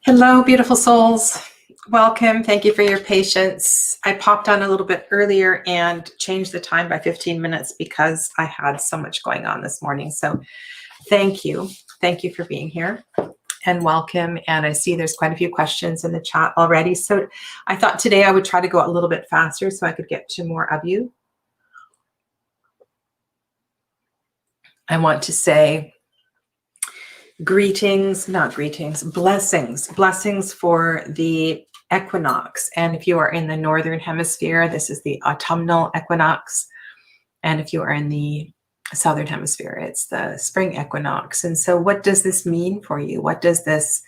Hello, beautiful souls. Welcome. Thank you for your patience. I popped on a little bit earlier and changed the time by 15 minutes because I had so much going on this morning. So thank you. Thank you for being here and welcome. And I see there's quite a few questions in the chat already. So I thought today I would try to go a little bit faster so I could get to more of you. I want to say blessings for the equinox. And if you are in the northern hemisphere, this is the autumnal equinox. And if you are in the southern hemisphere, it's the spring equinox. And so what does this mean for you? What does this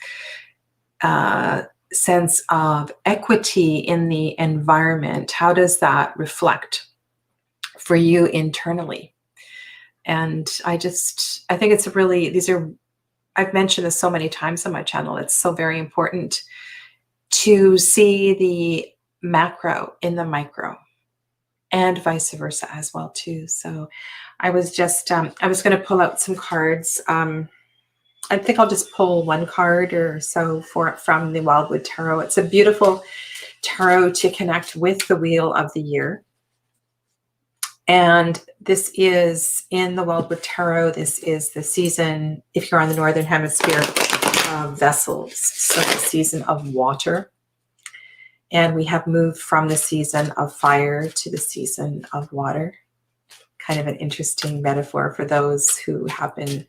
sense of equity in the environment, how does that reflect for you internally? And I think it's really, I've mentioned this so many times on my channel. It's so very important to see the macro in the micro and vice versa as well too. So I was just, I was going to pull out some cards. I think I'll just pull one card or so from the Wildwood Tarot. It's a beautiful tarot to connect with the Wheel of the Year. And this is in the Wildwood Tarot. This is the season, if you're on the Northern Hemisphere, of vessels. So the season of water. And we have moved from the season of fire to the season of water. Kind of an interesting metaphor for those who have been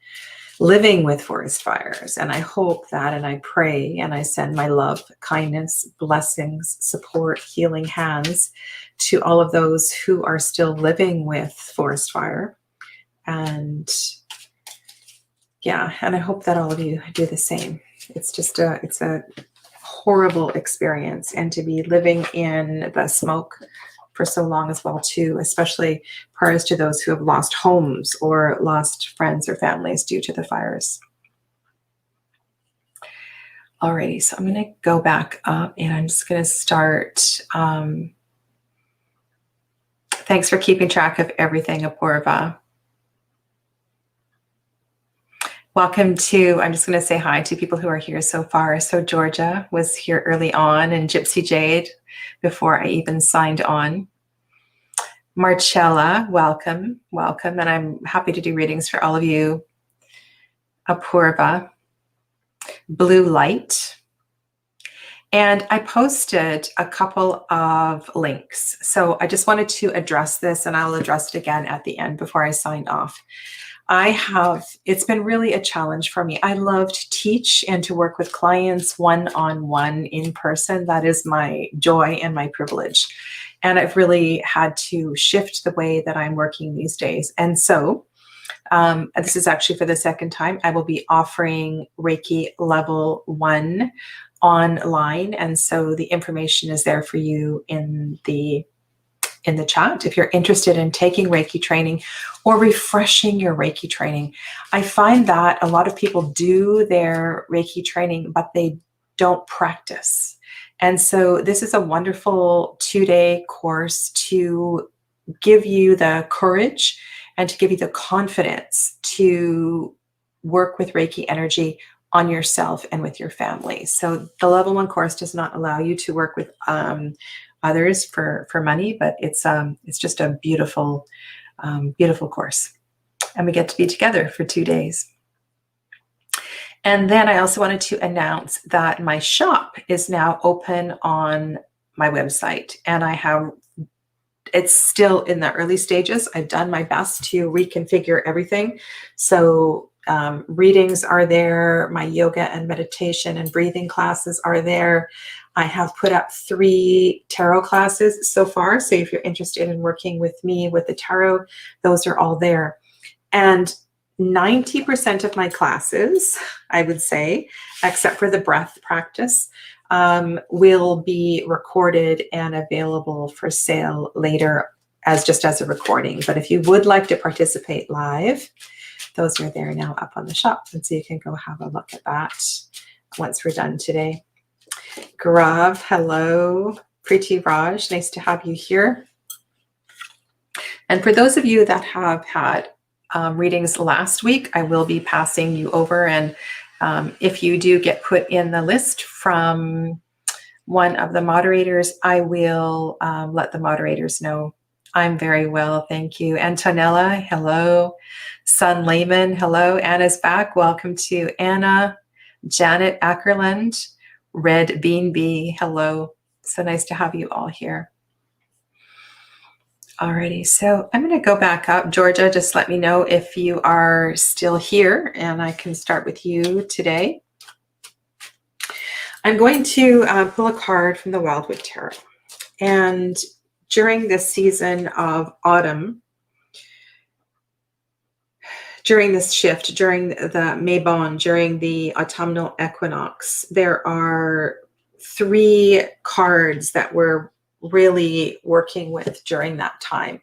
living with forest fires. And I hope that, and I pray, and I send my love, kindness, blessings, support, healing hands to all of those who are still living with forest fire. And yeah, and I hope that all of you do the same. It's just it's a horrible experience, and to be living in the smoke for so long as well too, especially prayers to those who have lost homes or lost friends or families due to the fires. Alrighty, so I'm going to go back up and I'm just going to start. Thanks for keeping track of everything, Apurva. Welcome to, I'm just going to say hi to people who are here so far. So Georgia was here early on, and Gypsy Jade before I even signed on. Marcella, welcome, welcome. And I'm happy to do readings for all of you. Apurva, Blue Light. And I posted a couple of links. So I just wanted to address this, and I'll address it again at the end before I sign off. It's been really a challenge for me. I love to teach and to work with clients one-on-one in person. That is my joy and my privilege. And I've really had to shift the way that I'm working these days. And so this is actually for the second time. I will be offering Reiki Level 1 online. And so the information is there for you in the chat if you're interested in taking Reiki training or refreshing your Reiki training. I find that a lot of people do their Reiki training, but they don't practice. And so this is a wonderful 2-day course to give you the courage and to give you the confidence to work with Reiki energy on yourself and with your family. So the Level 1 course does not allow you to work with others for money, but it's just a beautiful, beautiful course. And we get to be together for 2 days. And then I also wanted to announce that my shop is now open on my website, and it's still in the early stages. I've done my best to reconfigure everything. So readings are there, my yoga and meditation and breathing classes are there. I have put up 3 tarot classes so far. So if you're interested in working with me with the tarot, those are all there. And 90% of my classes, I would say, except for the breath practice, will be recorded and available for sale later just as a recording. But if you would like to participate live, those are there now up on the shop. And so you can go have a look at that once we're done today. Gaurav, hello. Preeti Raj, nice to have you here. And for those of you that have had readings last week, I will be passing you over, and If you do get put in the list from one of the moderators, I will let the moderators know. I'm very well, thank you. Antonella, hello. Sun Layman, hello. Anna's back. Welcome to Anna. Janet Ackerland, Red Bean Bee, hello. So nice to have you all here. Alrighty, so I'm going to go back up. Georgia, just let me know if you are still here, and I can start with you today. I'm going to pull a card from the Wildwood Tarot. And during this season of autumn, during this shift, during the Mabon, during the autumnal equinox, there are 3 cards that we're really working with during that time.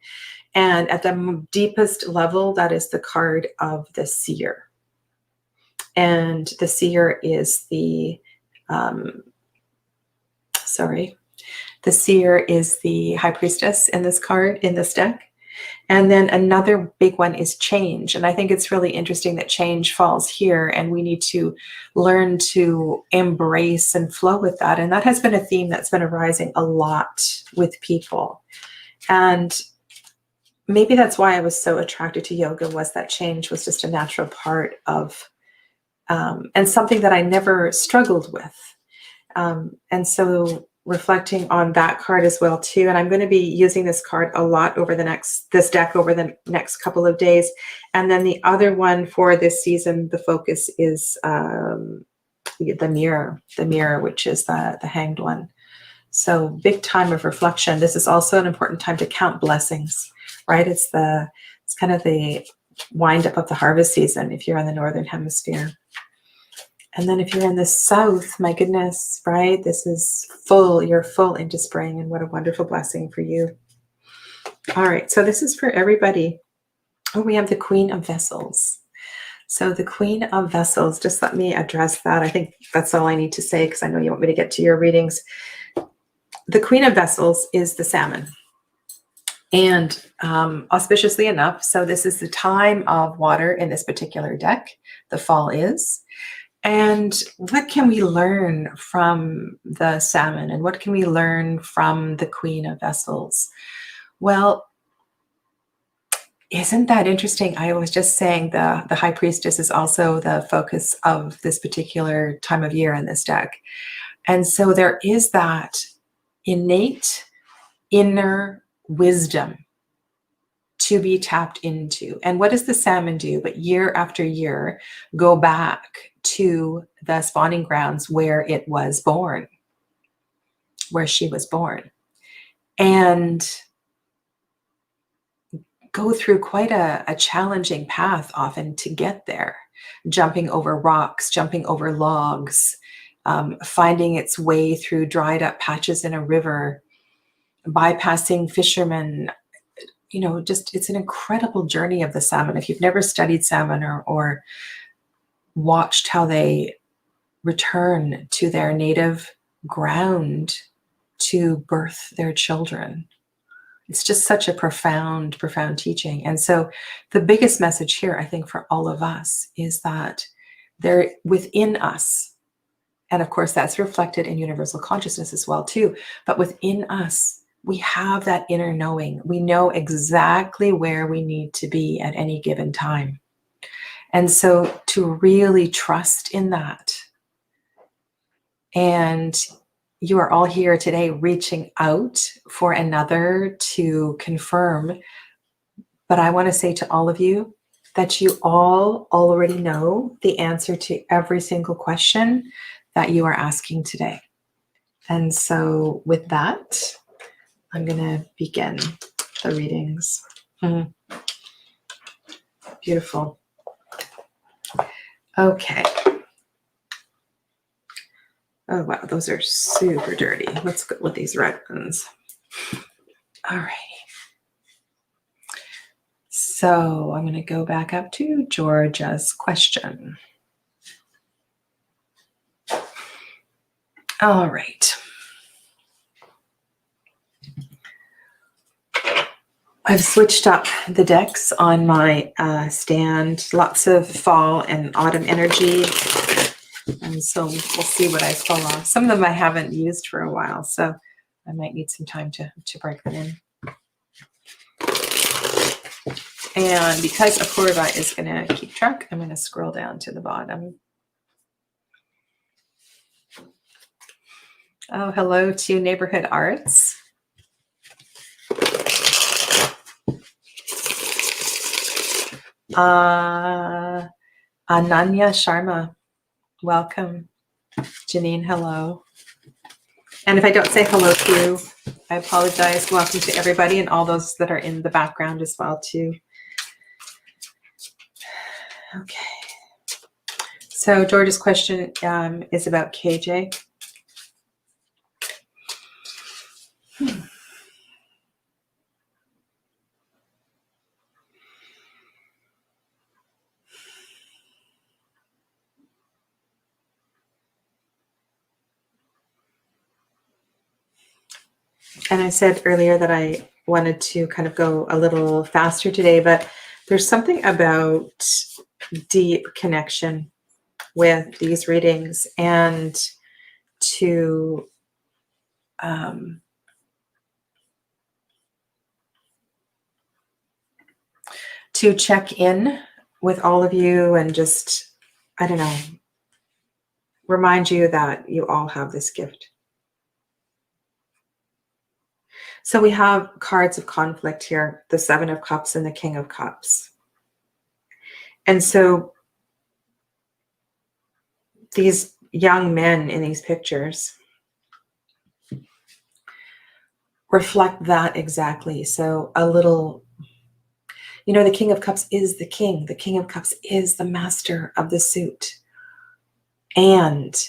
And at the deepest level, that is the card of the seer. And the seer is the the seer is the high priestess in this card, in this deck. And then another big one is change. And I think it's really interesting that change falls here, and we need to learn to embrace and flow with that. And that has been a theme that's been arising a lot with people. And maybe that's why I was so attracted to yoga, was that change was just a natural part of, and something that I never struggled with. And so reflecting on that card as well too. And I'm going to be using this card a lot over this deck over the next couple of days. And then the other one for this season, the focus is the mirror, which is the hanged one. So big time of reflection. This is also an important time to count blessings, right? It's kind of the wind up of the harvest season if you're in the Northern Hemisphere. And then if you're in the South, my goodness, right? This is you're full into spring, and what a wonderful blessing for you. All right, so this is for everybody. Oh, we have the Queen of Vessels. So the Queen of Vessels, just let me address that. I think that's all I need to say, because I know you want me to get to your readings. The Queen of Vessels is the salmon. And auspiciously enough, so this is the time of water in this particular deck. The fall is. And what can we learn from the salmon, and what can we learn from the Queen of Vessels? Well, isn't that interesting? I was just saying the High Priestess is also the focus of this particular time of year in this deck. And so there is that innate inner wisdom to be tapped into. And what does the salmon do? But year after year, go back to the spawning grounds where it was born, where she was born, and go through quite a challenging path often to get there, jumping over rocks, jumping over logs, finding its way through dried up patches in a river, bypassing fishermen. You know, just it's an incredible journey of the salmon. If you've never studied salmon or watched how they return to their native ground to birth their children, it's just such a profound, profound teaching. And so the biggest message here, I think, for all of us is that they're within us. And of course, that's reflected in universal consciousness as well, too. But within us, we have that inner knowing. We know exactly where we need to be at any given time. And so to really trust in that. And you are all here today reaching out for another to confirm. But I want to say to all of you that you all already know the answer to every single question that you are asking today. And so with that, I'm going to begin the readings. Beautiful. Okay. Oh, wow. Those are super dirty. Let's go with these red ones. All right. So I'm going to go back up to Georgia's question. All right. I've switched up the decks on my stand. Lots of fall and autumn energy And so we'll see what I pull off. Some of them I haven't used for a while, so I might need some time to break them in. And because Apurva is going to keep track, I'm going to scroll down to the bottom. Oh, hello to Neighborhood Arts. Ananya Sharma, welcome. Janine, hello. And if I don't say hello to you, I apologize. Welcome to everybody and all those that are in the background as well too. Okay. So George's question is about KJ. And I said earlier that I wanted to kind of go a little faster today, but there's something about deep connection with these readings and to check in with all of you and just, I don't know, remind you that you all have this gift. So we have cards of conflict here, the Seven of Cups and the King of Cups. And so these young men in these pictures reflect that exactly. So a little, you know, the King of Cups is the king. The King of Cups is the master of the suit. And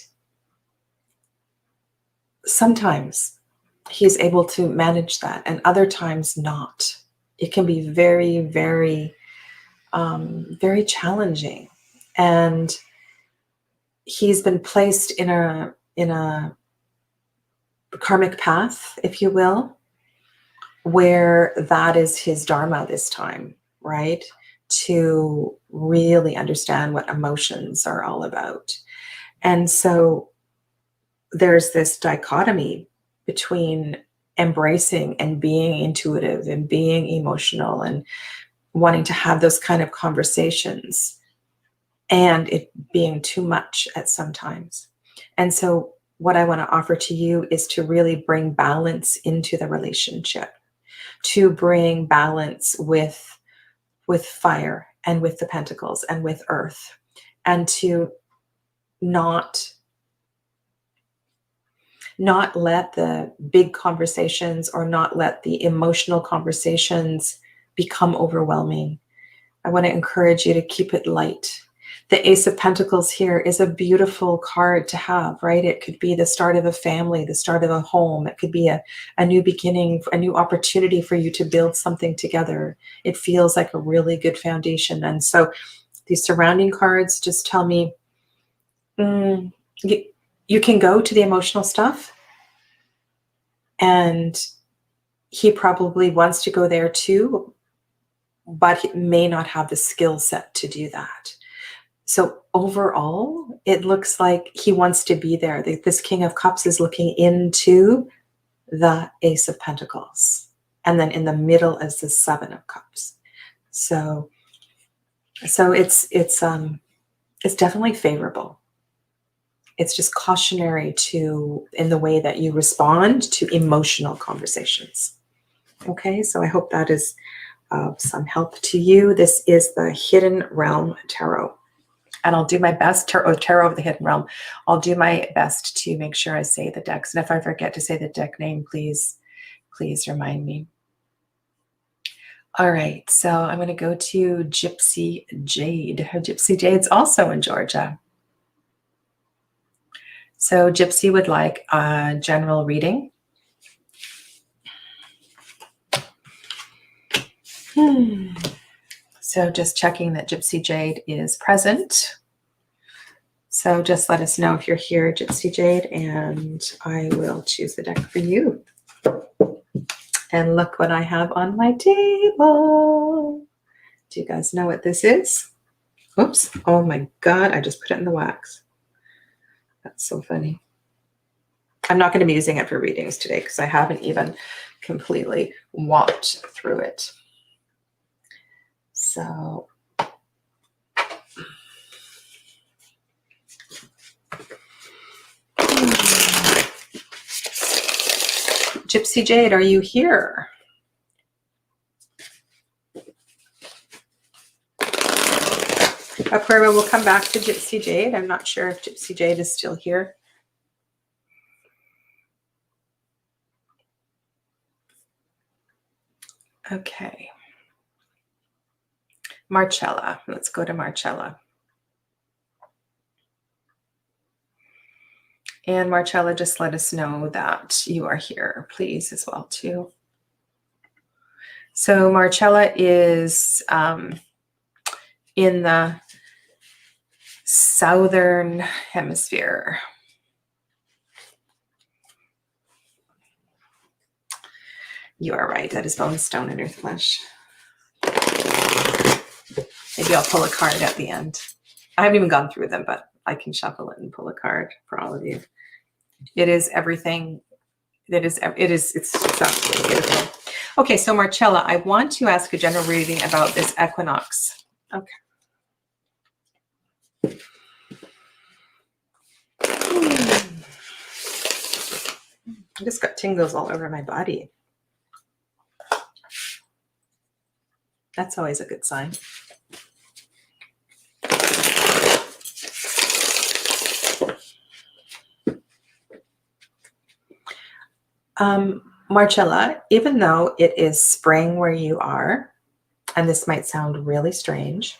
sometimes he's able to manage that and other times not. It can be very, very, very challenging. And he's been placed in a karmic path, if you will, where that is his dharma this time, right? To really understand what emotions are all about. And so there's this dichotomy between embracing and being intuitive and being emotional and wanting to have those kind of conversations and it being too much at some times. And so what I want to offer to you is to really bring balance into the relationship, to bring balance with fire and with the pentacles and with earth, and to not let the big conversations or not let the emotional conversations become overwhelming. I want to encourage you to keep it light. The Ace of Pentacles here is a beautiful card to have, right? It could be the start of a family, the start of a home. It could be a new beginning, a new opportunity for you to build something together. It feels like a really good foundation. And so these surrounding cards just tell me, you can go to the emotional stuff, and he probably wants to go there too, but he may not have the skill set to do that. So overall, it looks like he wants to be there. This King of Cups is looking into the Ace of Pentacles, and then in the middle is the Seven of Cups. So it's definitely favorable. It's just cautionary in the way that you respond to emotional conversations. Okay, so I hope that is of some help to you. This is the Hidden Realm Tarot. And I'll do my best, Tarot of the Hidden Realm. I'll do my best to make sure I say the decks. And if I forget to say the deck name, please remind me. All right, so I'm going to go to Gypsy Jade. Gypsy Jade's also in Georgia. So Gypsy would like a general reading. So just checking that Gypsy Jade is present. So just let us know if you're here, Gypsy Jade, and I will choose the deck for you. And look what I have on my table. Do you guys know what this is? Oops. Oh my God, I just put it in the wax. That's so funny. I'm not going to be using it for readings today because I haven't even completely walked through it. So Gypsy Jade, are you here? Aquaria, we'll come back to Gypsy Jade. I'm not sure if Gypsy Jade is still here. Okay. Marcella. Let's go to Marcella. And Marcella, just let us know that you are here, please, as well, too. So Marcella is in the southern hemisphere. You are right. That is bone, stone, and earth flesh. Maybe I'll pull a card at the end. I haven't even gone through them, but I can shuffle it and pull a card for all of you. It is everything. It's absolutely beautiful. Okay, so Marcella, I want to ask a general reading about this equinox. Okay. I just got tingles all over my body. That's always a good sign. Marcella, even though it is spring where you are, and this might sound really strange,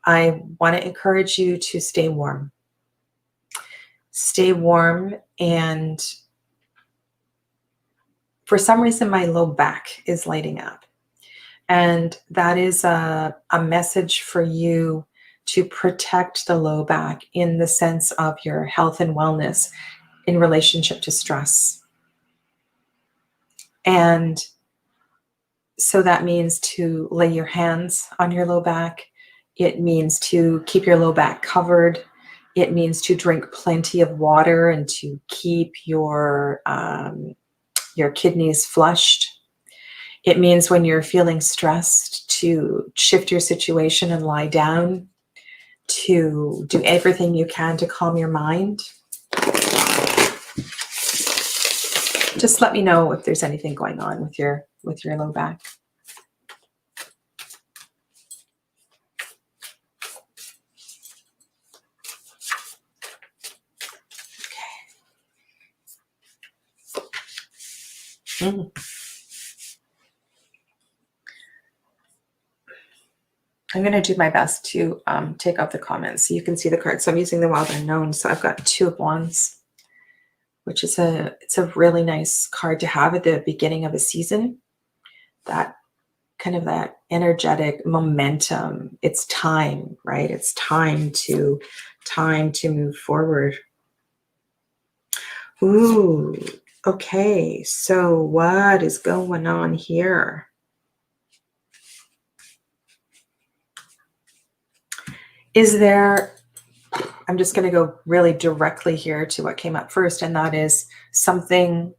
I want to encourage you to stay warm. Stay warm, and for some reason my low back is lighting up. And that is a message for you to protect the low back in the sense of your health and wellness in relationship to stress. And so that means to lay your hands on your low back. It means to keep your low back covered. It means to drink plenty of water and to keep your kidneys flushed. It means when you're feeling stressed to shift your situation and lie down, to do everything you can to calm your mind. Just let me know if there's anything going on with your low back. Okay. I'm going to do my best to take out the comments so you can see the cards. So I'm using the Wild Unknown. So I've got 2 of Wands, which is it's a really nice card to have at the beginning of a season. That kind of that energetic momentum. It's time, right? It's time to move forward. Ooh, okay. So what is going on here? Is there, I'm just going to go really directly here to what came up first, and that is something,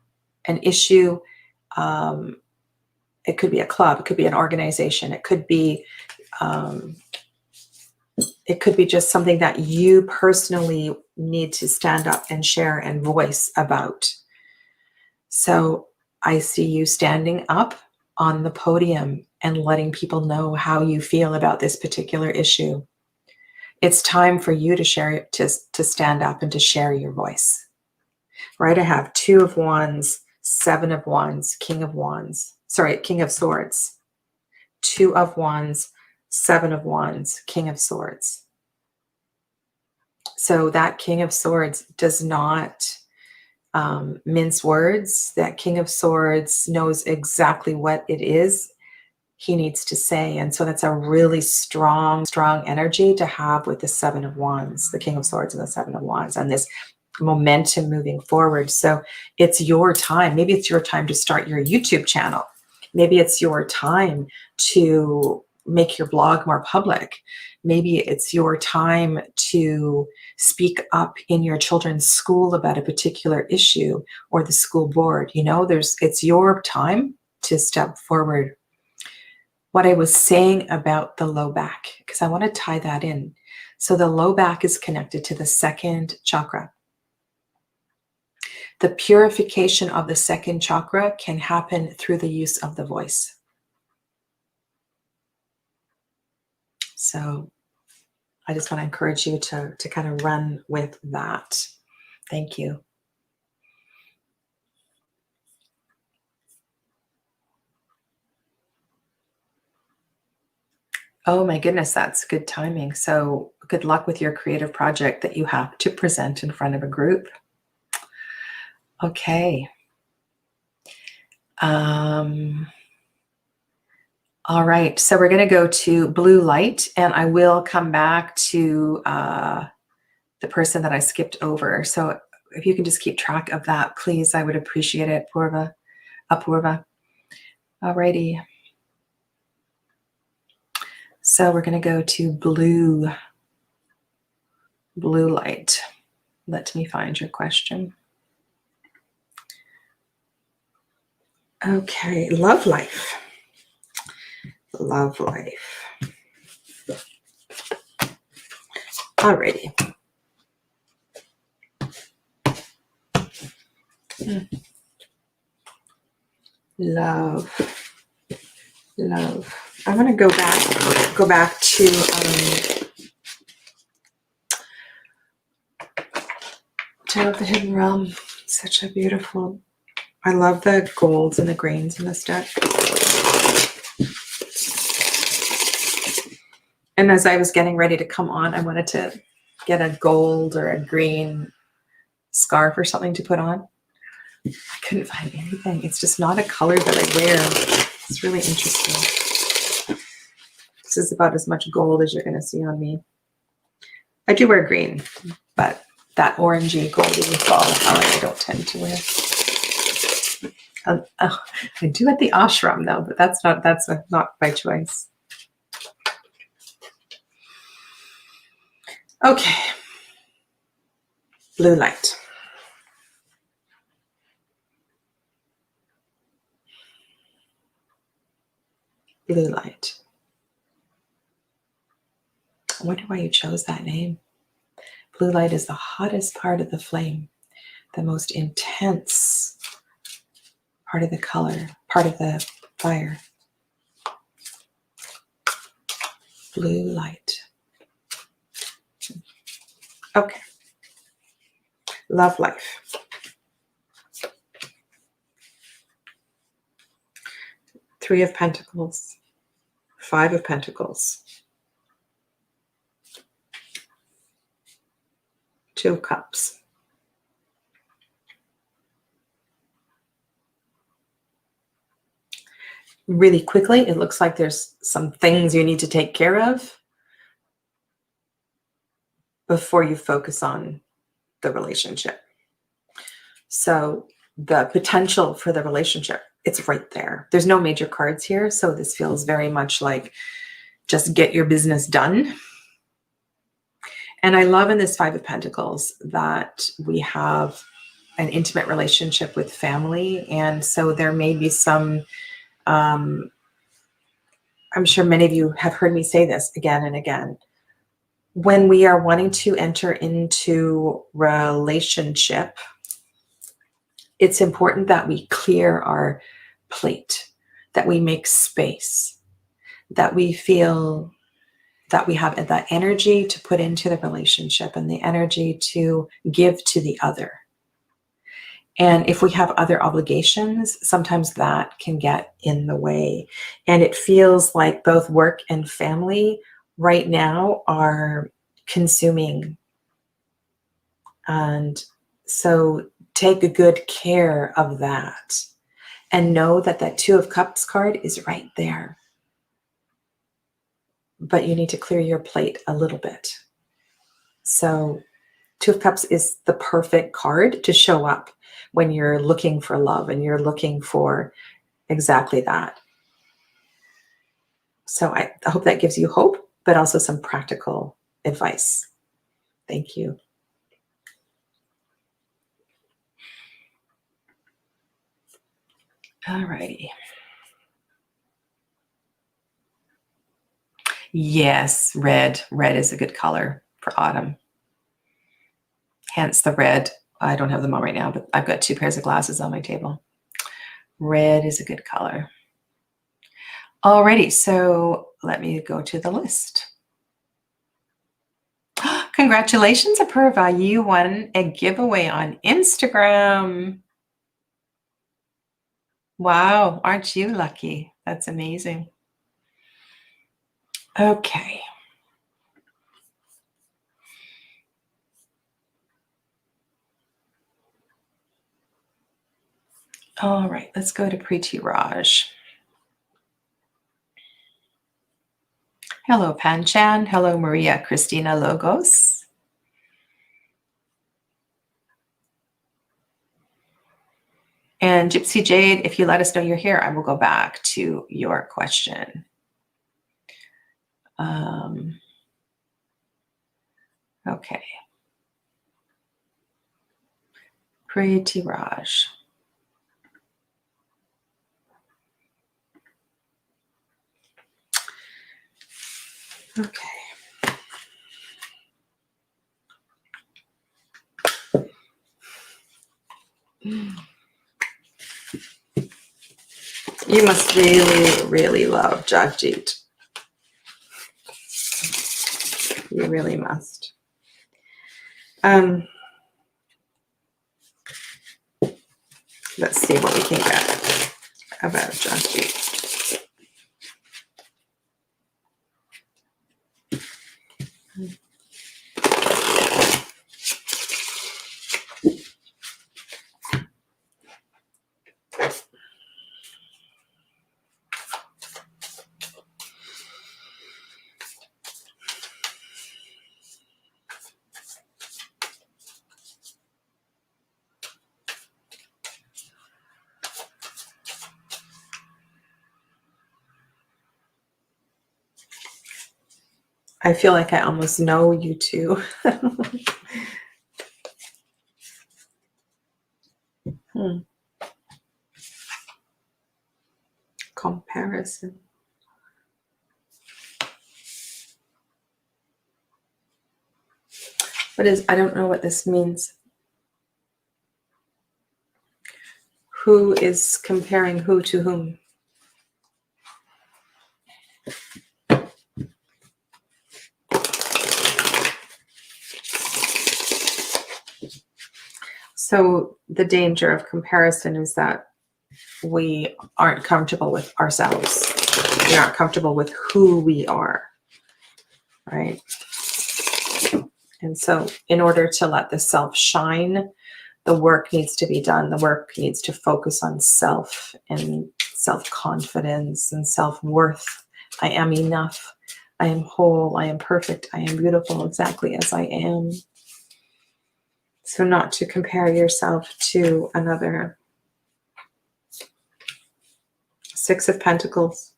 an issue. It could be a club, it could be an organization, it could be just something that you personally need to stand up and share and voice about. So I see you standing up on the podium and letting people know how you feel about this particular issue. It's time for you to share, to stand up and to share your voice. Right? I have 2 of Wands, 7 of Wands, King of Swords. 2 of Wands, 7 of Wands, King of Swords. So that King of Swords does not mince words. That King of Swords knows exactly what it is he needs to say. And so that's a really strong energy to have with the 7 of Wands, the King of Swords and the 7 of Wands, and this momentum moving forward. So it's your time. Maybe it's your time to start your YouTube channel. Maybe it's your time to make your blog more public. Maybe it's your time to speak up in your children's school about a particular issue, or the school board. It's your time to step forward. What I was saying about the low back, because I want to tie that in. So the low back is connected to the second chakra. The purification of the second chakra can happen through the use of the voice. So I just want to encourage you to kind of run with that. Thank you. Oh my goodness, that's good timing. So good luck with your creative project that you have to present in front of a group. Okay. All right, so we're going to go to blue light, and I will come back to the person that I skipped over. So if you can just keep track of that, please, I would appreciate it, Apurva. All righty. So we're going to go to blue light. Let me find your question. Okay, love life. Love life. Alrighty. Love. I'm going to go back to Tale of the Hidden Realm. Such a beautiful. I love the golds and the greens in this deck. And as I was getting ready to come on, I wanted to get a gold or a green scarf or something to put on. I couldn't find anything. It's just not a color that I wear. It's really interesting. This is about as much gold as you're going to see on me. I do wear green, but that orangey, goldy fall color I don't tend to wear. I do at the ashram though, but that's not by choice. Okay, blue light. Blue light. I wonder why you chose that name. Blue light is the hottest part of the flame, the most intense part of the color, part of the fire. Blue light. Okay. Love life. Three of Pentacles. Five of Pentacles. Two of Cups. Really quickly, it looks like there's some things you need to take care of before you focus on the relationship. So the potential for the relationship, it's right there. There's no major cards here, so this feels very much like just get your business done. And I love in this Five of Pentacles that we have an intimate relationship with family. And so there may be some, I'm sure many of you have heard me say this again and again. When we are wanting to enter into relationship, it's important that we clear our plate, that we make space, that we feel that we have that energy to put into the relationship and the energy to give to the other. And if we have other obligations, sometimes that can get in the way. And it feels like both work and family right now are consuming. And so take good care of that and know that that Two of Cups card is right there. But you need to clear your plate a little bit. So Two of Cups is the perfect card to show up when you're looking for love and you're looking for exactly that. So I hope that gives you hope. but also some practical advice. Thank you. All righty. Yes, red. Red is a good color for autumn. Hence the red. I don't have them on right now, but I've got 2 pairs of glasses on my table. Red is a good color. Alrighty, so let me go to the list. Congratulations, Apurva. You won a giveaway on Instagram. Wow, aren't you lucky? That's amazing. Okay. All right, let's go to Preeti Raj. Hello, Panchan. Hello, Maria Christina Logos. And Gypsy Jade, if you let us know you're here, I will go back to your question. Okay. Preeti Raj. Okay. You must really, really love Jagjit. You really must. Let's see what we can get about Jagjit. I feel like I almost know you two. Comparison. I don't know what this means. Who is comparing who to whom? So the danger of comparison is that we aren't comfortable with ourselves. We aren't comfortable with who we are, right? And so in order to let the self shine, the work needs to be done. The work needs to focus on self and self-confidence and self-worth. I am enough. I am whole. I am perfect. I am beautiful exactly as I am. So not to compare yourself to another. 6 of Pentacles,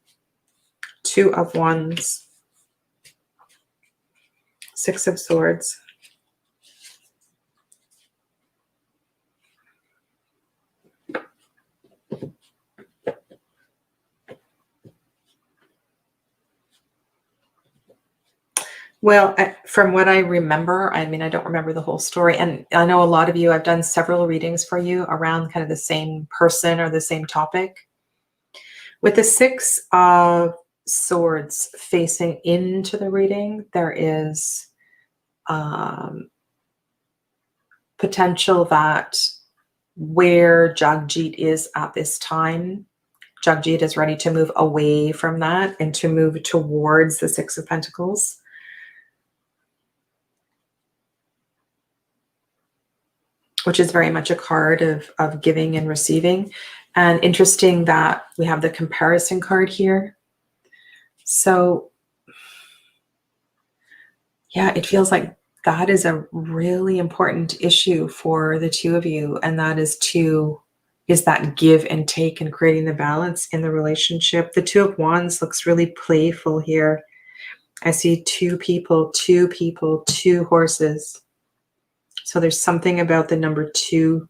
2 of Wands, 6 of Swords. Well, from what I remember, I mean, I don't remember the whole story. And I know a lot of you, I've done several readings for you around kind of the same person or the same topic. With the 6 of Swords facing into the reading, there is potential that where Jagjit is at this time, Jagjit is ready to move away from that and to move towards the 6 of Pentacles. Which is very much a card of giving and receiving. And interesting that we have the comparison card here. So yeah, it feels like that is a really important issue for the 2 of you. And that is that give and take and creating the balance in the relationship. The 2 of Wands looks really playful here. I see two people, two horses. So there's something about the number 2.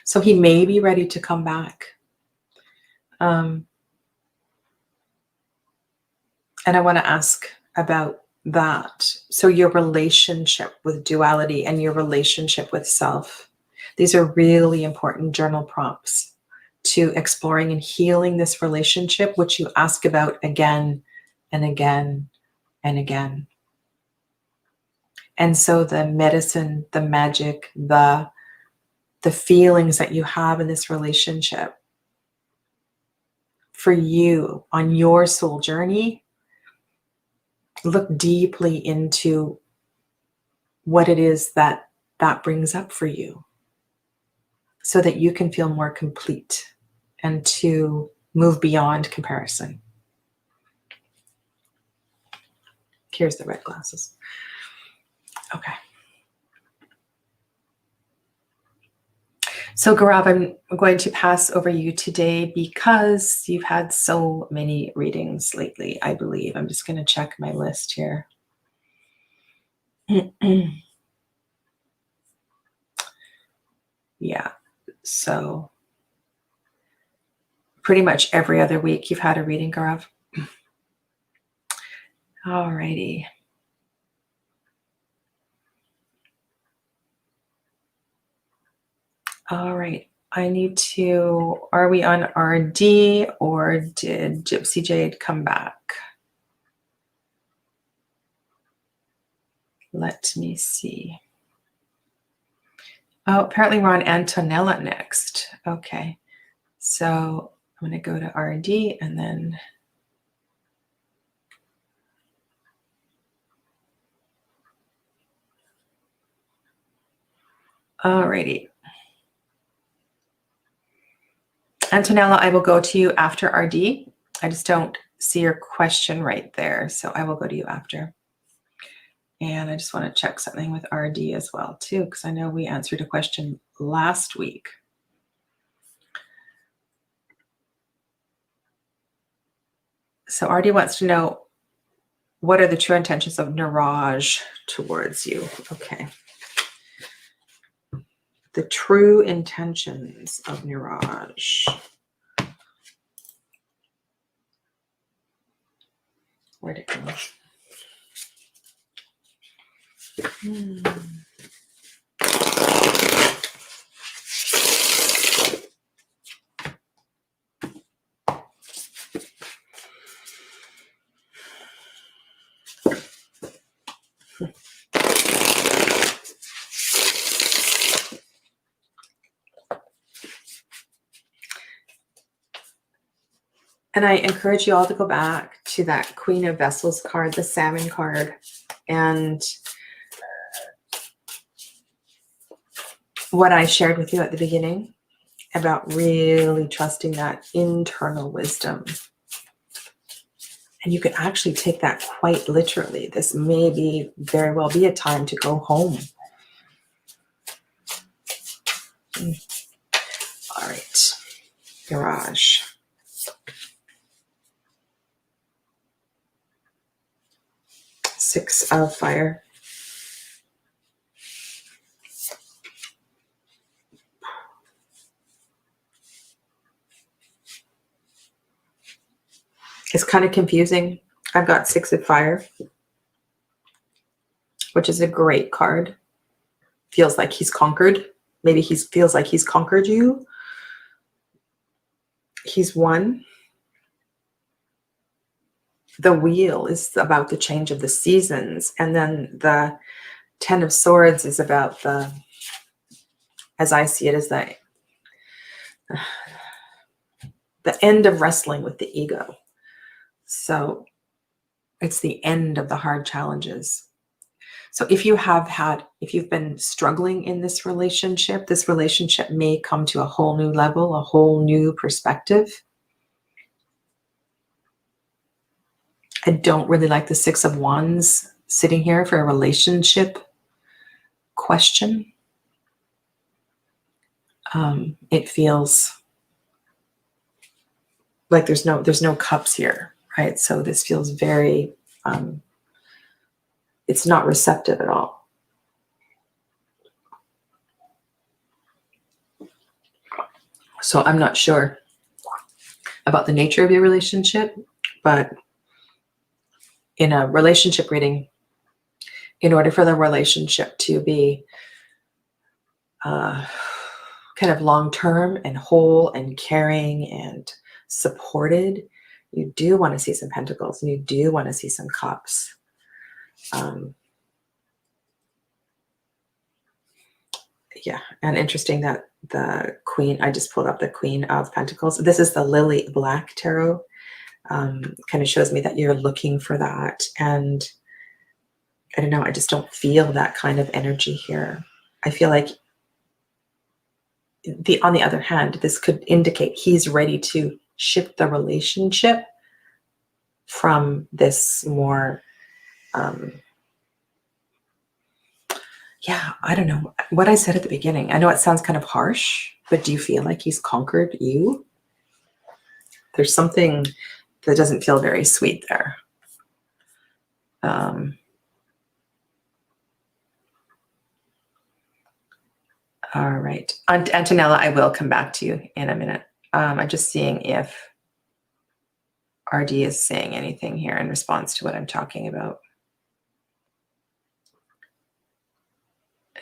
So he may be ready to come back. And I want to ask about that. So your relationship with duality and your relationship with self. These are really important journal prompts to exploring and healing this relationship, which you ask about again and again and again. And so the medicine, the magic, the feelings that you have in this relationship for you on your soul journey, look deeply into what it is that brings up for you so that you can feel more complete and to move beyond comparison. Here's the red glasses. Okay. So Gaurav, I'm going to pass over you today because you've had so many readings lately, I believe. I'm just going to check my list here. Yeah. So pretty much every other week you've had a reading, Gaurav. All righty. All right. I need to, are we on RD or did Gypsy Jade come back? Let me see. Oh, apparently we're on Antonella next. Okay. So I'm going to go to RD and then alrighty. Antonella, I will go to you after RD. I just don't see your question right there. So I will go to you after. And I just want to check something with RD as well too, because I know we answered a question last week. So RD wants to know, what are the true intentions of Niraj towards you? Okay. The true intentions of Niraj. Where'd it go? And I encourage you all to go back to that Queen of Vessels card, the salmon card, and what I shared with you at the beginning about really trusting that internal wisdom. And you could actually take that quite literally. This may very well be a time to go home. All right, Garage. Six of Fire. It's kind of confusing. I've got Six of Fire, which is a great card. Feels like he's conquered. Maybe he feels like he's conquered you. He's won. The Wheel is about the change of the seasons. And then the Ten of Swords is about the, as I see it, is the end of wrestling with the ego. So it's the end of the hard challenges. So if you've been struggling in this relationship may come to a whole new level, a whole new perspective. I don't really like the Six of Wands sitting here for a relationship question. It feels like there's no cups here. right? So this feels very, it's not receptive at all. So I'm not sure about the nature of your relationship, but in a relationship reading, in order for the relationship to be kind of long-term and whole and caring and supported, you do want to see some pentacles and you do want to see some cups. Yeah, and interesting that the queen, I just pulled up the Queen of Pentacles. This is the Lily Black Tarot. Kind of shows me that you're looking for that. And I don't know, I just don't feel that kind of energy here. I feel like on the other hand, this could indicate he's ready to shift the relationship from this more, yeah, I don't know what I said at the beginning. I know it sounds kind of harsh, but do you feel like he's conquered you? There's something that doesn't feel very sweet there. All right. Antonella, I will come back to you in a minute. I'm just seeing if RD is saying anything here in response to what I'm talking about.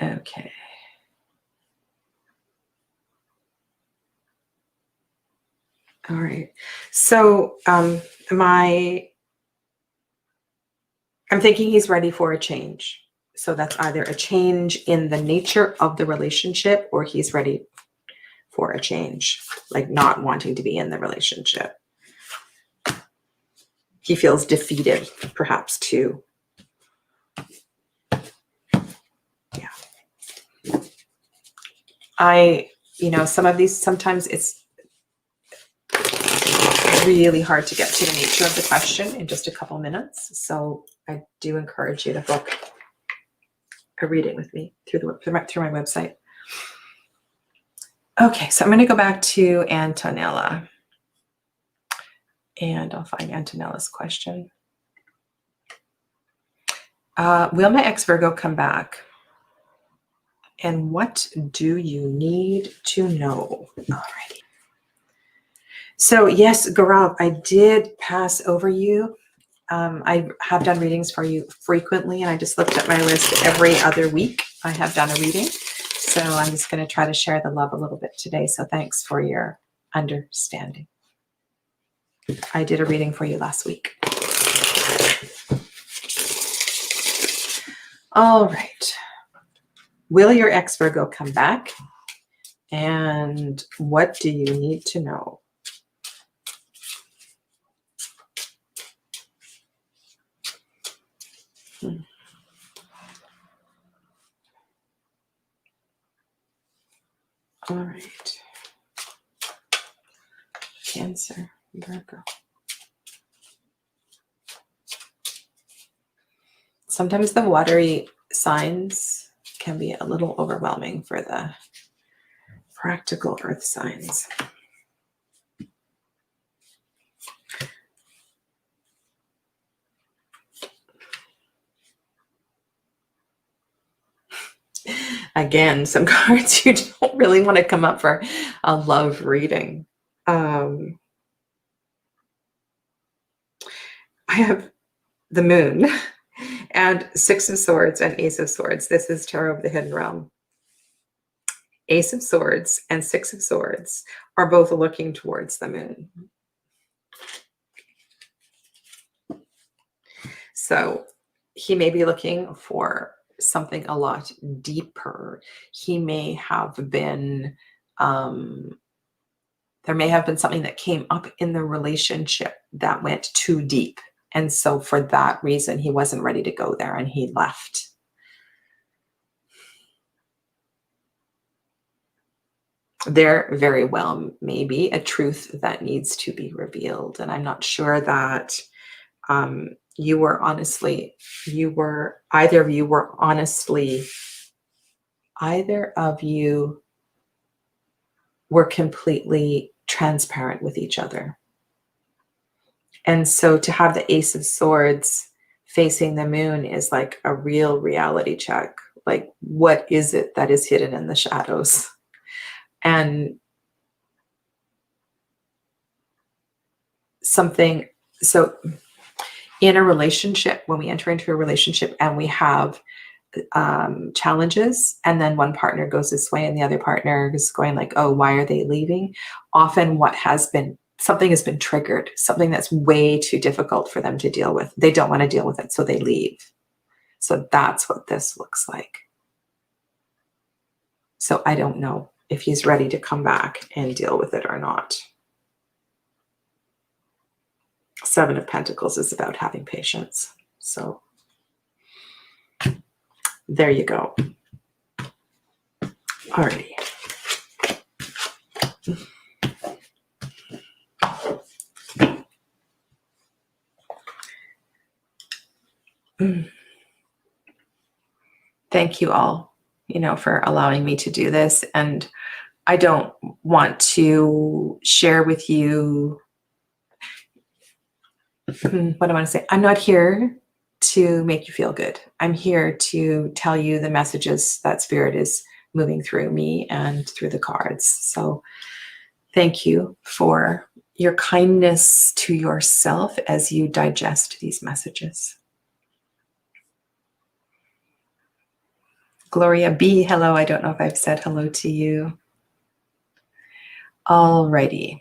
Okay. All right. So I'm thinking he's ready for a change. So that's either a change in the nature of the relationship or he's ready for a change, like not wanting to be in the relationship. He feels defeated, perhaps, too. Yeah. Some of these, sometimes it's really hard to get to the nature of the question in just a couple minutes. So I do encourage you to book a reading with me through my website. Okay, so I'm going to go back to Antonella. And I'll find Antonella's question. Will my ex-Virgo come back? And what do you need to know? Alrighty. So yes, Gaurav, I did pass over you. I have done readings for you frequently, and I just looked at my list every other week. I have done a reading. So I'm just going to try to share the love a little bit today. So thanks for your understanding. I did a reading for you last week. All right. Will your ex-Virgo come back? And what do you need to know? All right. Cancer, Virgo. Sometimes the watery signs can be a little overwhelming for the practical earth signs. Again, some cards you don't really want to come up for a love reading. I have the Moon and Six of Swords and Ace of Swords. This is Tarot of the Hidden Realm. Ace of Swords and Six of Swords are both looking towards the Moon. So he may be looking for something a lot deeper. He may have been, there may have been something that came up in the relationship that went too deep. And so for that reason, he wasn't ready to go there and he left. There very well may be a truth that needs to be revealed. And I'm not sure that either of you were completely transparent with each other. And so to have the Ace of Swords facing the moon is like a real reality check. Like, what is it that is hidden in the shadows? And something, so in a relationship, when we enter into a relationship and we have challenges, and then one partner goes this way and the other partner is going like, oh, why are they leaving? Often something has been triggered, something that's way too difficult for them to deal with. They don't want to deal with it, so they leave. So that's what this looks like. So I don't know if he's ready to come back and deal with it or not. Seven of Pentacles is about having patience. So there you go. Alrighty. Thank you all, for allowing me to do this. And I don't want to share with you what I want to say. I'm not here to make you feel good. I'm here to tell you the messages that Spirit is moving through me and through the cards. So thank you for your kindness to yourself as you digest these messages. Gloria B, hello. I don't know if I've said hello to you. Alrighty.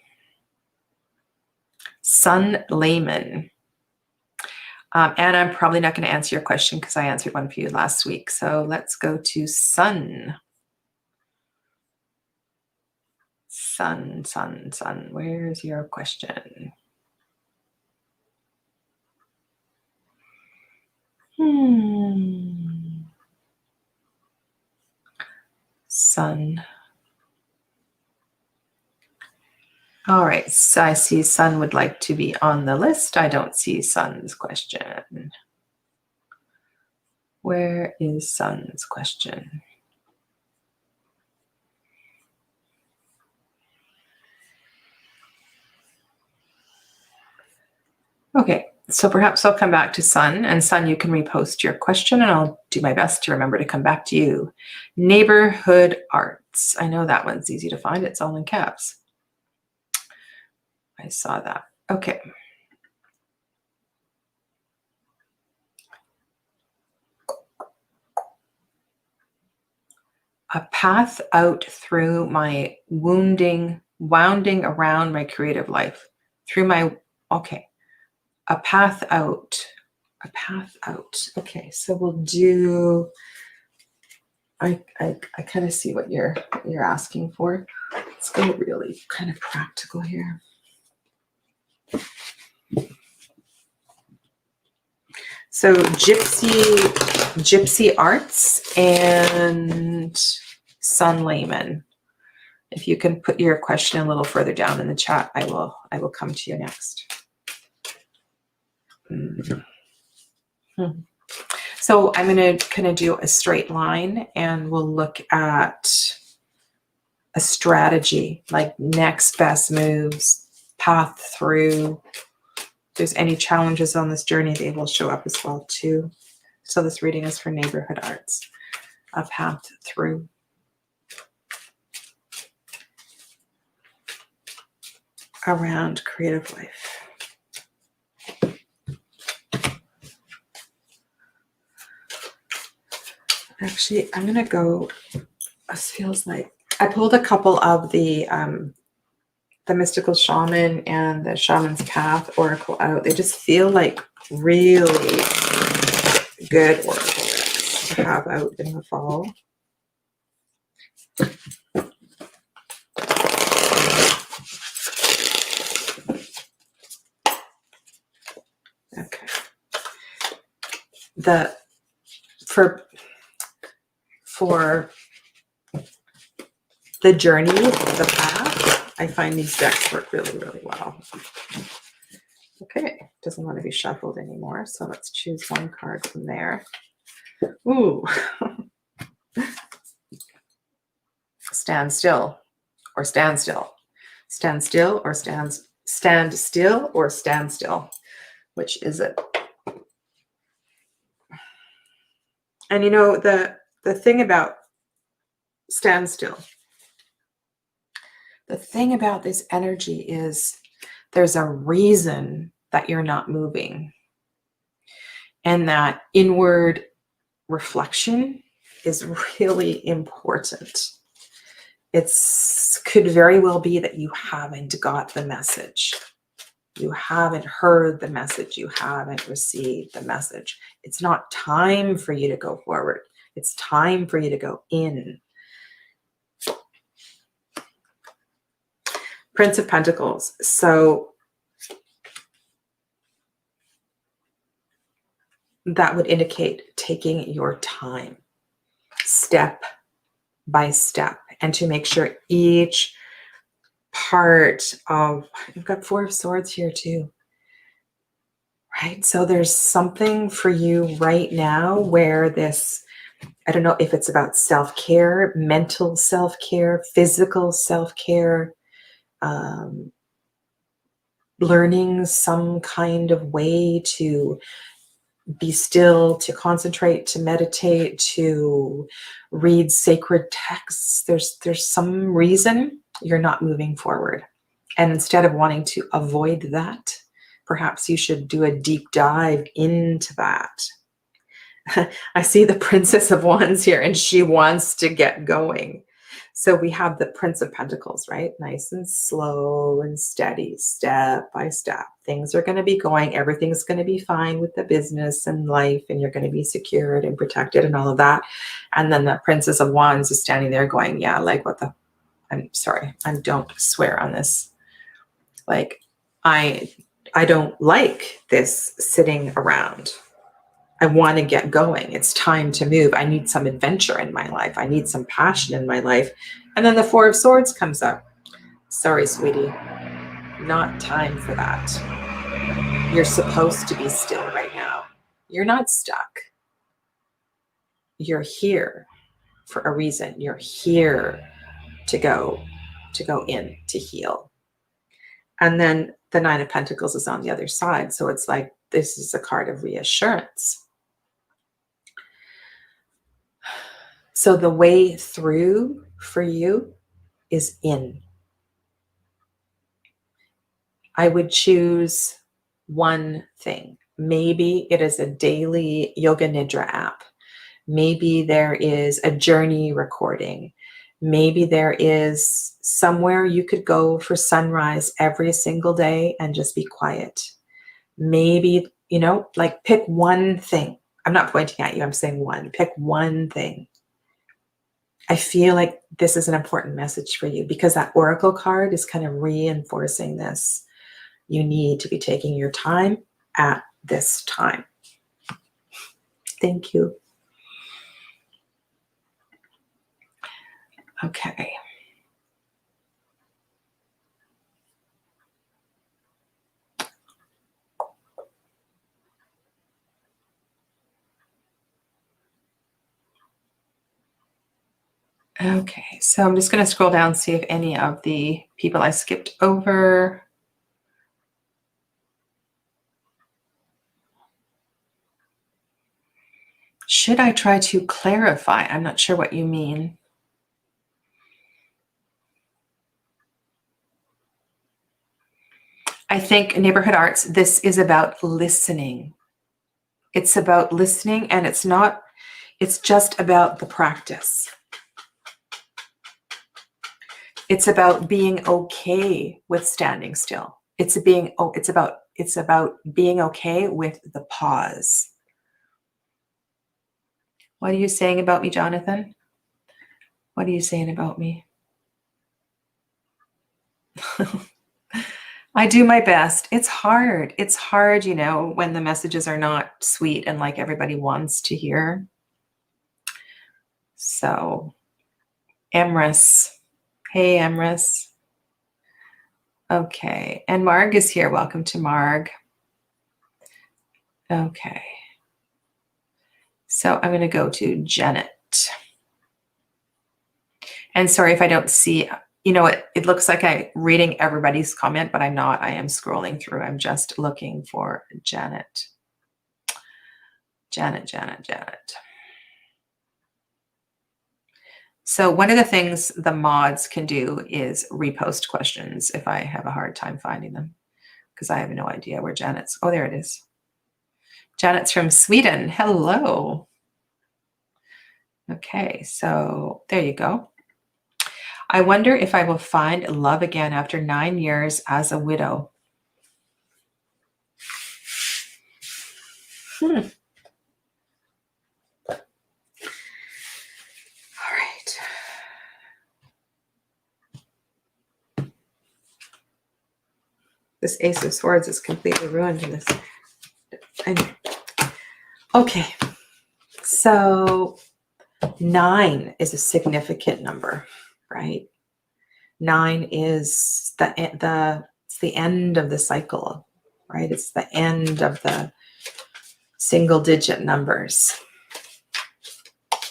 Sun Layman. And I'm probably not going to answer your question because I answered one for you last week. So let's go to Sun. Sun. Where's your question? Sun. All right, so I see Sun would like to be on the list. I don't see Sun's question. Where is Sun's question? Okay, so perhaps I'll come back to Sun, and Sun, you can repost your question and I'll do my best to remember to come back to you. Neighborhood arts. I know that one's easy to find. It's all in caps. I saw that. Okay. A path out through my wounding around my creative life. Okay. A path out. Okay, so we'll do, I kind of see what you're asking for. Let's go really kind of practical here. So gypsy arts and Sun Layman. If you can put your question a little further down in the chat, I will come to you next. So I'm going to kind of do a straight line and we'll look at a strategy, like next best moves, path through. If there's any challenges on this journey, they will show up as well too. So this reading is for neighborhood arts, a path through. Around creative life. Actually, I'm going to go, this feels like, I pulled a couple of the Mystical Shaman and the Shaman's Path Oracle out. They just feel like really good oracle decks to have out in the fall. Okay. For the journey, the path, I find these decks work really, really well. Okay, doesn't want to be shuffled anymore, so let's choose one card from there. Ooh. Stand still or stand still. Stand still or stand Stand still or stand still? Which is it? And you know, the thing about stand still, the thing about this energy is there's a reason that you're not moving. And that inward reflection is really important. It's could very well be that you haven't got the message. You haven't heard the message. You haven't received the message. It's not time for you to go forward. It's time for you to go in. Prince of Pentacles. So that would indicate taking your time, step by step, and to make sure each part of, you've got Four of Swords here too, right? So there's something for you right now where this, I don't know if it's about self-care, mental self-care, physical self-care, learning some kind of way to be still, to concentrate, to meditate, to read sacred texts. There's some reason you're not moving forward. And instead of wanting to avoid that, perhaps you should do a deep dive into that. I see the Princess of Wands here, and she wants to get going. So we have the Prince of Pentacles, right? Nice and slow and steady, step by step. Things are going to be going. Everything's going to be fine with the business and life, and you're going to be secured and protected and all of that. And then the Princess of Wands is standing there going, yeah, like what the, I'm sorry, I don't swear on this. Like, I don't like this sitting around. I want to get going. It's time to move. I need some adventure in my life. I need some passion in my life. And then the Four of Swords comes up. Sorry, sweetie. Not time for that. You're supposed to be still right now. You're not stuck. You're here for a reason. You're here to go in, to heal. And then the Nine of Pentacles is on the other side. So it's like, this is a card of reassurance. So the way through for you is in. I would choose one thing. Maybe it is a daily Yoga Nidra app. Maybe there is a journey recording. Maybe there is somewhere you could go for sunrise every single day and just be quiet. Maybe, you know, like pick one thing. I'm not pointing at you. I'm saying one. Pick one thing. I feel like this is an important message for you because that Oracle card is kind of reinforcing this. You need to be taking your time at this time. Thank you. Okay. Okay, so I'm just going to scroll down, see if any of the people I skipped over. Should I try to clarify? I'm not sure what you mean. I think Neighborhood Arts, this is about listening. It's about listening, and it's just about the practice. It's about being okay with standing still. It's about being okay with the pause. What are you saying about me, Jonathan? What are you saying about me? I do my best. It's hard. It's hard, you know, when the messages are not sweet and like everybody wants to hear. So, Emrys. Hey, Emrys. Okay. And Marg is here. Welcome to Marg. Okay. So I'm going to go to Janet. And sorry if I don't see You know, it looks like I'm reading everybody's comment, but I'm not. I am scrolling through. I'm just looking for Janet. Janet. So one of the things the mods can do is repost questions if I have a hard time finding them, because I have no idea where Janet's. Oh, there it is. Janet's from Sweden. Hello. Okay, so there you go. I wonder if I will find love again after 9 years as a widow. All right. This Ace of Swords is completely ruined in this. Okay, so 9 is a significant number, right? 9 is it's the end of the cycle, right? It's the end of the single digit numbers.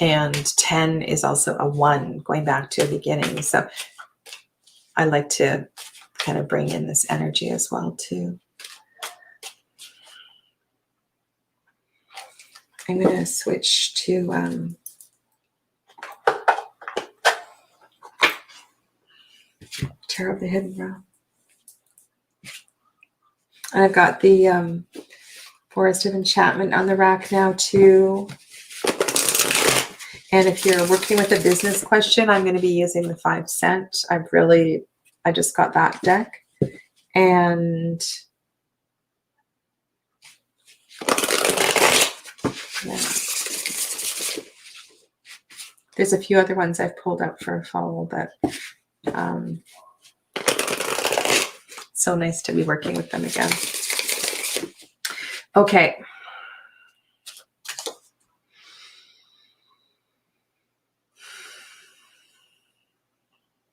And 10 is also a 1, going back to a beginning. So I like to kind of bring in this energy as well too. I'm going to switch to Tarot of the Hidden Realm. And I've got the Forest of Enchantment on the rack now too. And if you're working with a business question, I'm going to be using the 5 cent. I just got that deck. And yeah. There's a few other ones I've pulled out for a fall that so nice to be working with them again. Okay.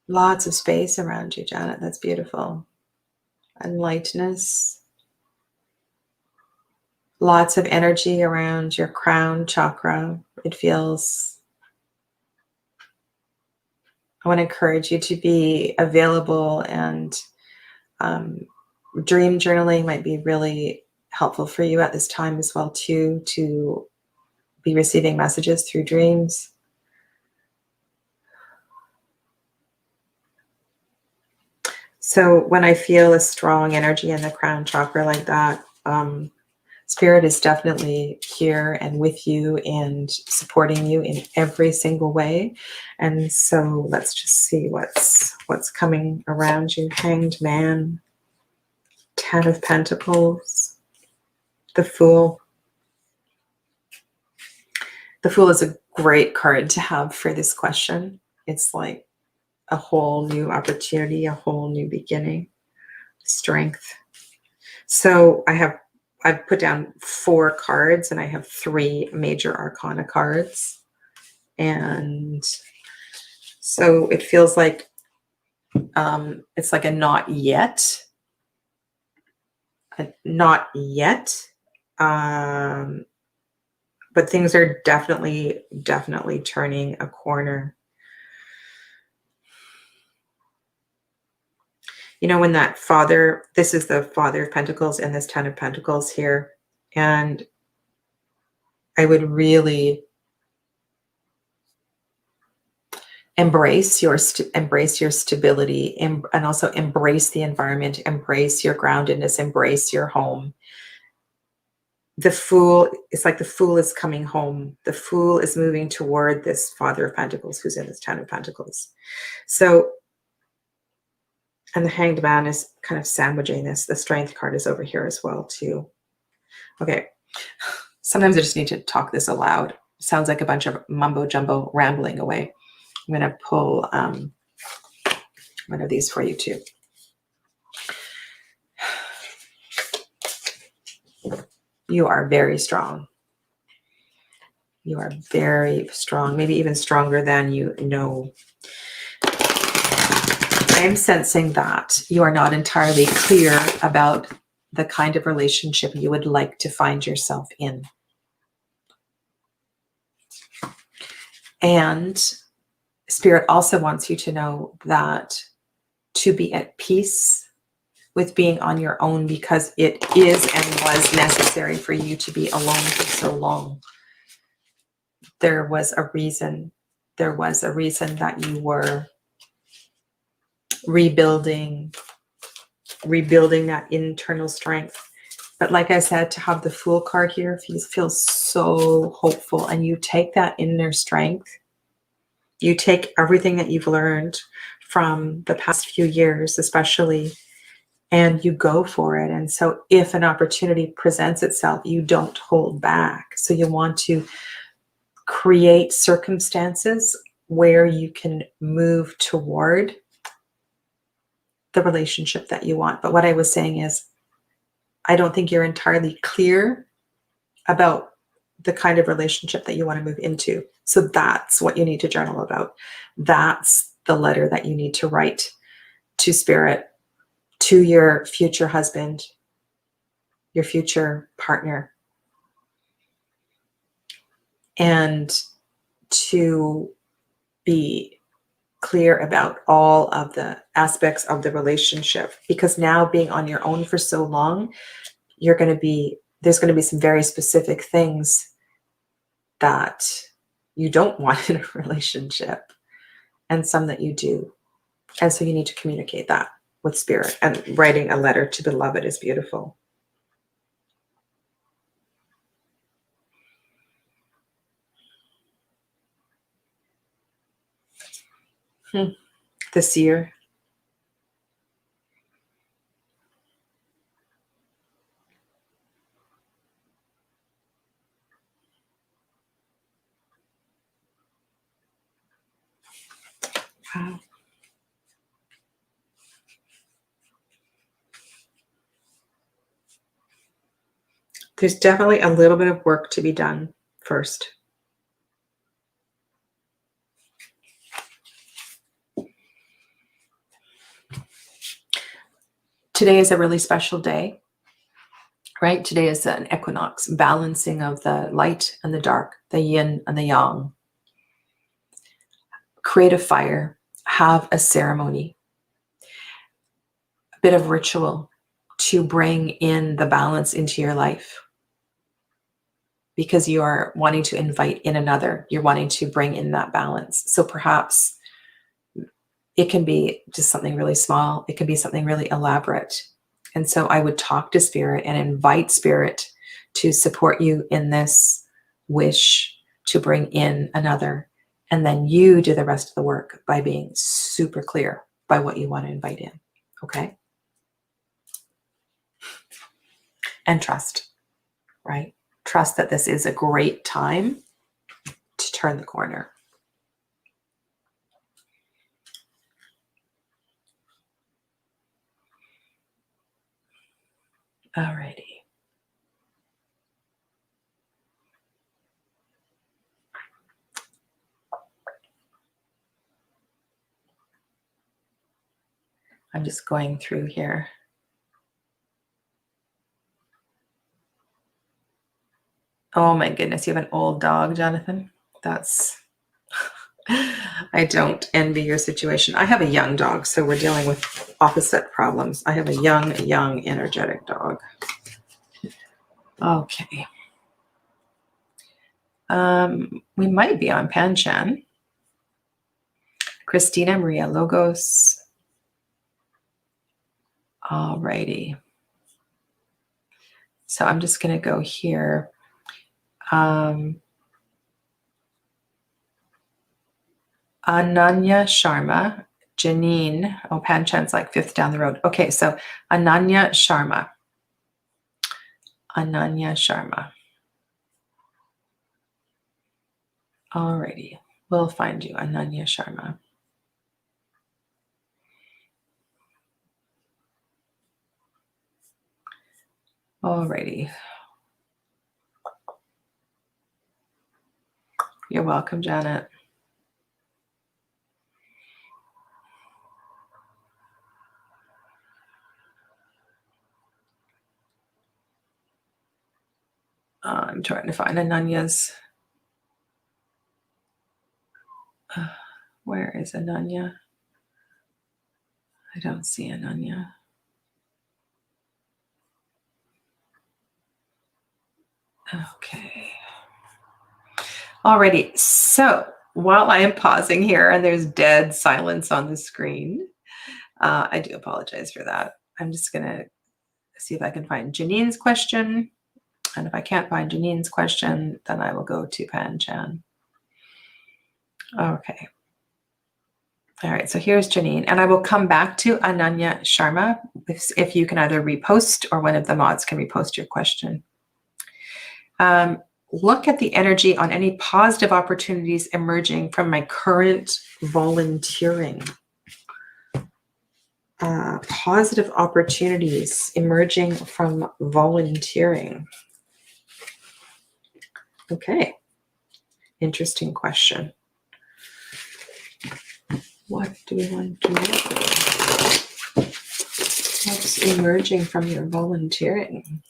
Lots of space around you, Janet. That's beautiful. And lightness. Lots of energy around your crown chakra. It feels, I want to encourage you to be available, and dream journaling might be really helpful for you at this time as well too, to be receiving messages through dreams. So when I feel a strong energy in the crown chakra like that, Spirit is definitely here and with you and supporting you in every single way. And so let's just see what's coming around you. Hanged Man, 10 of Pentacles, the Fool. The Fool is a great card to have for this question. It's like a whole new opportunity, a whole new beginning, strength. So I've put down 4 cards, and I have 3 major arcana cards. And so it feels like it's like a not yet. Not yet. But things are definitely turning a corner. You know, when that Father, this is the Father of Pentacles and this 10 of Pentacles here. And I would really embrace your stability, and also embrace the environment, embrace your groundedness, embrace your home. The Fool, it's like the Fool is coming home. The Fool is moving toward this Father of Pentacles who's in this 10 of Pentacles. So, and the Hanged Man is kind of sandwiching this. The Strength card is over here as well too. Okay. Sometimes I just need to talk this aloud. Sounds like a bunch of mumbo jumbo rambling away. I'm going to pull one of these for you too. You are very strong. You are very strong, maybe even stronger than you know. I am sensing that you are not entirely clear about the kind of relationship you would like to find yourself in. And Spirit also wants you to know that to be at peace with being on your own, because it is and was necessary for you to be alone for so long. There was a reason. There was a reason that you were rebuilding that internal strength. But like I said, to have the Fool card here feels so hopeful. And you take that inner strength, you take everything that you've learned from the past few years, especially, and you go for it. And so if an opportunity presents itself, you don't hold back. So you want to create circumstances where you can move toward the relationship that you want. But what I was saying is, I don't think you're entirely clear about the kind of relationship that you want to move into. So that's what you need to journal about. That's the letter that you need to write to Spirit, to your future husband, your future partner, and to be clear about all of the aspects of the relationship. Because now, being on your own for so long, there's going to be some very specific things that you don't want in a relationship, and some that you do. And so you need to communicate that with Spirit. And writing a letter to beloved is beautiful. The seer. Wow. There's definitely a little bit of work to be done first. Today is a really special day, right? Today is an equinox, balancing of the light and the dark, the yin and the yang. Create a fire, have a ceremony, a bit of ritual to bring in the balance into your life. Because you are wanting to invite in another, you're wanting to bring in that balance. So perhaps it can be just something really small. It can be something really elaborate. And so I would talk to Spirit and invite Spirit to support you in this wish to bring in another. And then you do the rest of the work by being super clear by what you want to invite in. Okay? And trust, right? Trust that this is a great time to turn the corner. Alrighty. I'm just going through here. Oh my goodness, you have an old dog, Jonathan? That's, I don't envy your situation. I have a young dog, so we're dealing with opposite problems. I have a young, energetic dog. Okay. We might be on Panchan. Christina Maria Logos. Alrighty. So I'm just going to go here. Ananya Sharma, Janine. Oh, Panchan's like 5th down the road. Okay, so Ananya Sharma. Ananya Sharma. Alrighty, we'll find you, Ananya Sharma. Alrighty. You're welcome, Janet. I'm trying to find Ananya's Where is Ananya? I don't see Ananya. Okay. Alrighty. So while I am pausing here and there's dead silence on the screen, I do apologize for that. I'm just going to see if I can find Janine's question. And if I can't find Janine's question, then I will go to Pan Chan. Okay. All right, so here's Janine, and I will come back to Ananya Sharma if you can either repost or one of the mods can repost your question. Look at the energy on any positive opportunities emerging from my current volunteering. Positive opportunities emerging from volunteering. Okay, interesting question. What do we want to know? What's emerging from your volunteering?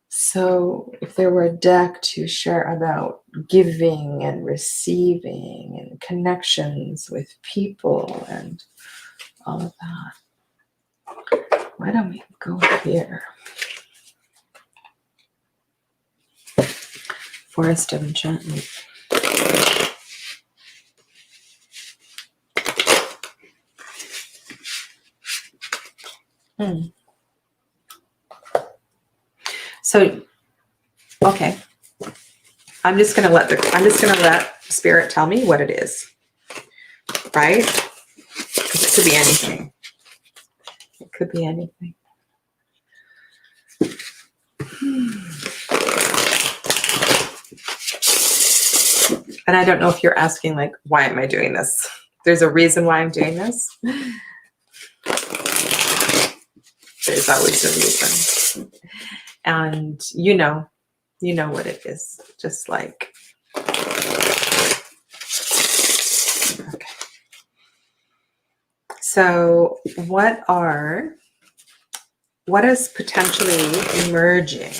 So if there were a deck to share about giving and receiving and connections with people and all of that, why don't we go here? Forest of Enchantment. So, okay, I'm just gonna let Spirit tell me what it is, right? Because it could be anything. It could be anything. And I don't know if you're asking, like, why am I doing this? There's a reason why I'm doing this. There's always a reason. And you know what it is. Just like, okay. So what is potentially emerging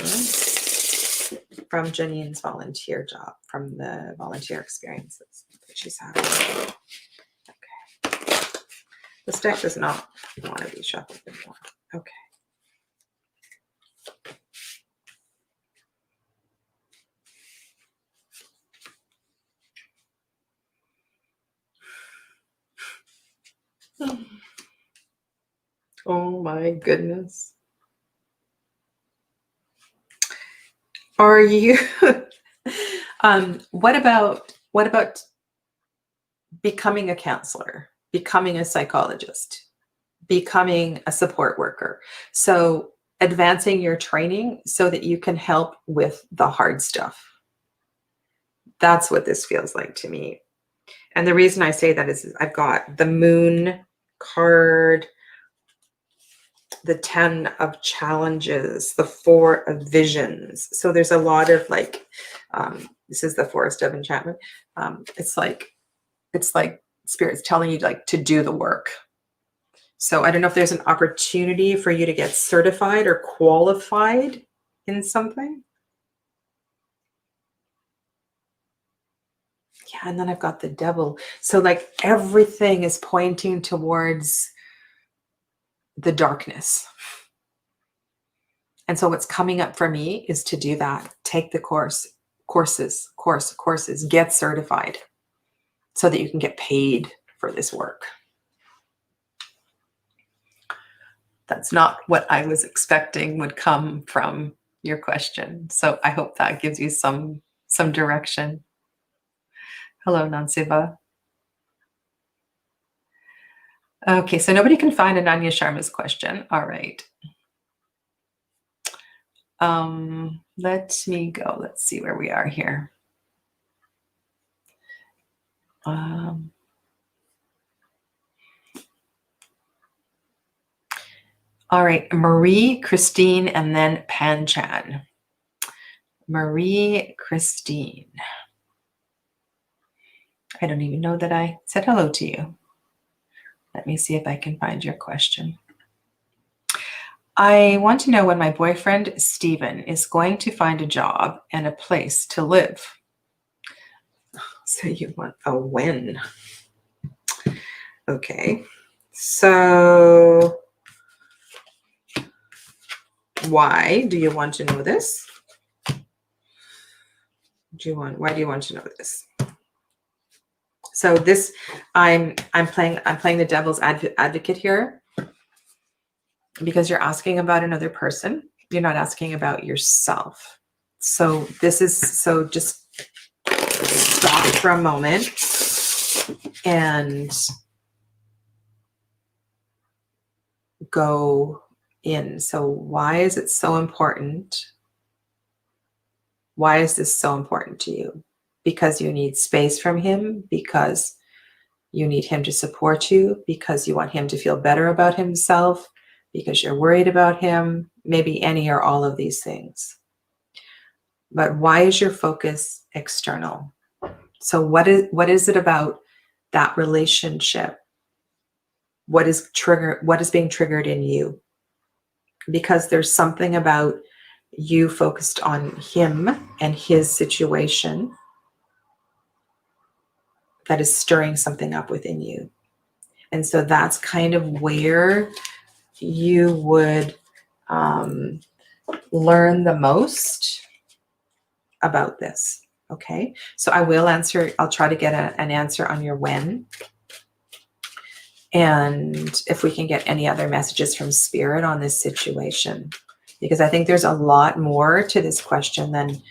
from Janine's volunteer job, from the volunteer experiences that she's having? Okay. This deck does not want to be shuffled anymore. Okay. Oh my goodness. Are you what about becoming a counselor, becoming a psychologist, becoming a support worker? So advancing your training so that you can help with the hard stuff. That's what this feels like to me. And the reason I say that is I've got the Moon card, the 10 of challenges, the 4 of visions. So there's a lot of like, this is the Forest of Enchantment. It's like Spirit's telling you like to do the work. So I don't know if there's an opportunity for you to get certified or qualified in something. Yeah, and then I've got the Devil. So like everything is pointing towards the darkness. And so what's coming up for me is to do that. Take the courses, get certified so that you can get paid for this work. That's not what I was expecting would come from your question. So I hope that gives you some direction. Hello, Nansiva. Okay, so nobody can find Ananya Sharma's question. All right. Let me go. Let's see where we are here. All right, Marie, Christine, and then Pan Chan. Marie, Christine. I don't even know that I said hello to you. Let me see if I can find your question. I want to know when my boyfriend, Stephen, is going to find a job and a place to live. So you want a when. Okay. So why do you want to know this? Why do you want to know this? So this, I'm playing the devil's advocate here, because you're asking about another person. You're not asking about yourself. So just stop for a moment and go in. So why is it so important? Why is this so important to you? Because you need space from him, because you need him to support you, because you want him to feel better about himself, because you're worried about him, maybe any or all of these things. But why is your focus external? So what is it about that relationship? What is being triggered in you? Because there's something about you focused on him and his situation that is stirring something up within you. And so that's kind of where you would learn the most about this. Okay, so I'll try to get an answer on your when. And if we can get any other messages from spirit on this situation, because I think there's a lot more to this question than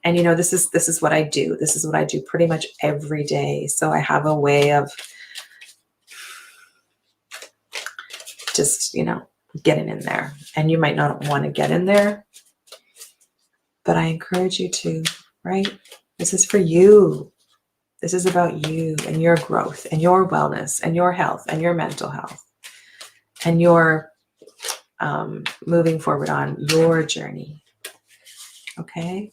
and this is what I do. This is what I do pretty much every day. So I have a way of just, getting in there. And you might not want to get in there, but I encourage you to, right? This is for you. This is about you and your growth and your wellness and your health and your mental health and your moving forward on your journey. Okay?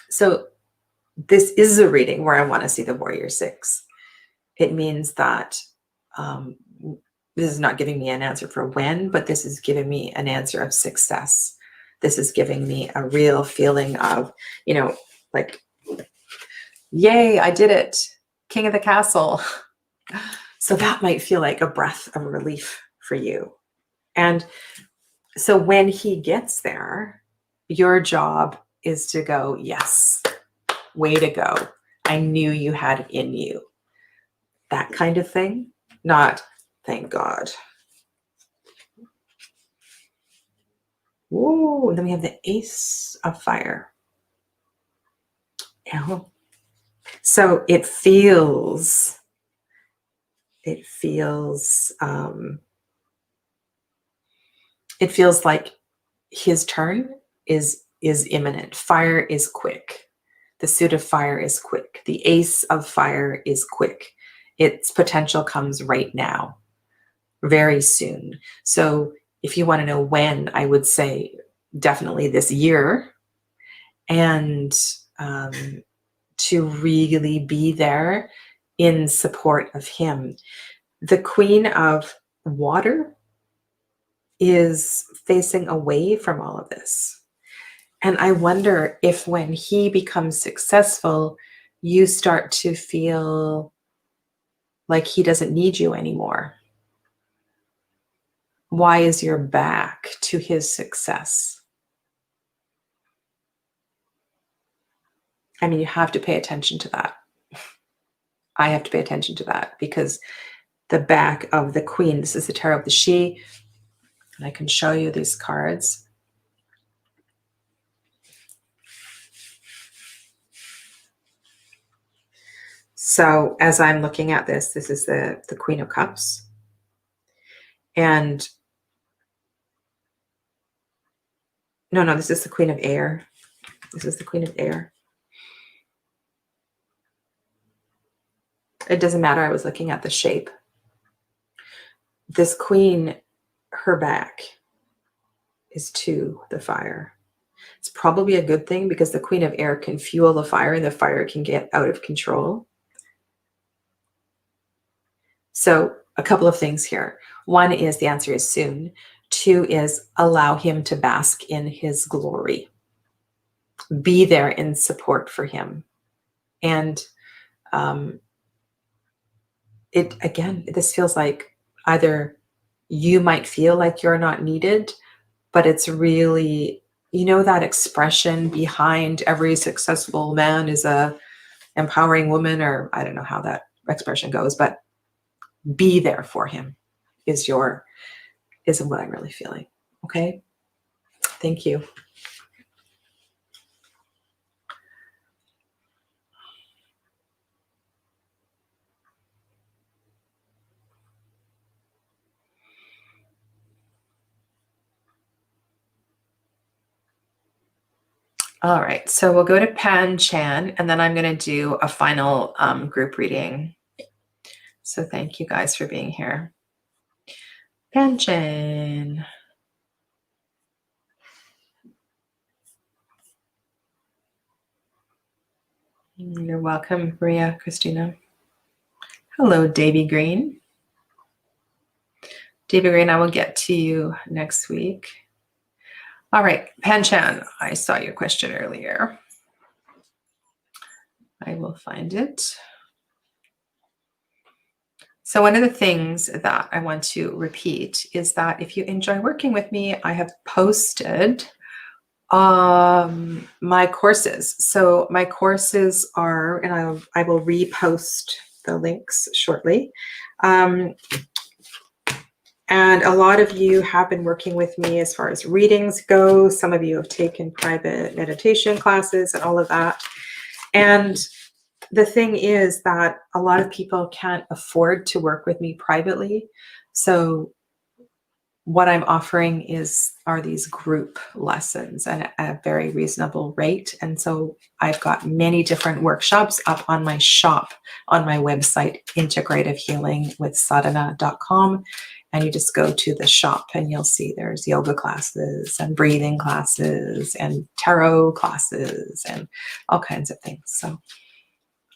So this is a reading where I want to see the Warrior 6. It means that this is not giving me an answer for when, but this is giving me an answer of success. This is giving me a real feeling of, like, yay, I did it. King of the castle. So that might feel like a breath of relief for you. And so when he gets there, your job is to go, yes, way to go. I knew you had it in you. That kind of thing. Not, thank God. Whoa, then we have the Ace of Fire. Yeah. So it feels like his turn is imminent. Fire is quick. The suit of fire is quick. The Ace of Fire is quick. Its potential comes right now, very soon. So if you want to know when, I would say definitely this year. And to really be there in support of him. The Queen of Water is facing away from all of this. And I wonder if when he becomes successful, you start to feel like he doesn't need you anymore. Why is your back to his success? I mean, you have to pay attention to that. I have to pay attention to that, because the back of the Queen, this is the Tarot of the She, and I can show you these cards. So as I'm looking at this is the Queen of Cups. And no, this is the Queen of Air. This is the Queen of Air. It doesn't matter. I was looking at the shape. This Queen, her back is to the fire. It's probably a good thing, because the Queen of Air can fuel the fire and the fire can get out of control. So a couple of things here. One is the answer is soon. 2 is allow him to bask in his glory. Be there in support for him. And this feels like either you might feel like you're not needed, but it's really, that expression behind every successful man is a empowering woman, or I don't know how that expression goes, but be there for him is what I'm really feeling. Okay. Thank you. All right, so we'll go to Pan Chan, and then I'm going to do a final group reading. So thank you guys for being here. Pan Chan. You're welcome, Maria Christina. Hello, Davy Green. Davy Green, I will get to you next week. All right, Pan Chan, I saw your question earlier. I will find it. So one of the things that I want to repeat is that if you enjoy working with me, I have posted my courses. So my courses are, and I will repost the links shortly. And a lot of you have been working with me as far as readings go. Some of you have taken private meditation classes and all of that. And the thing is that a lot of people can't afford to work with me privately. So what I'm offering are these group lessons at a very reasonable rate. And so I've got many different workshops up on my shop on my website, integrativhealingwithsadhana.com. And you just go to the shop and you'll see there's yoga classes and breathing classes and tarot classes and all kinds of things. So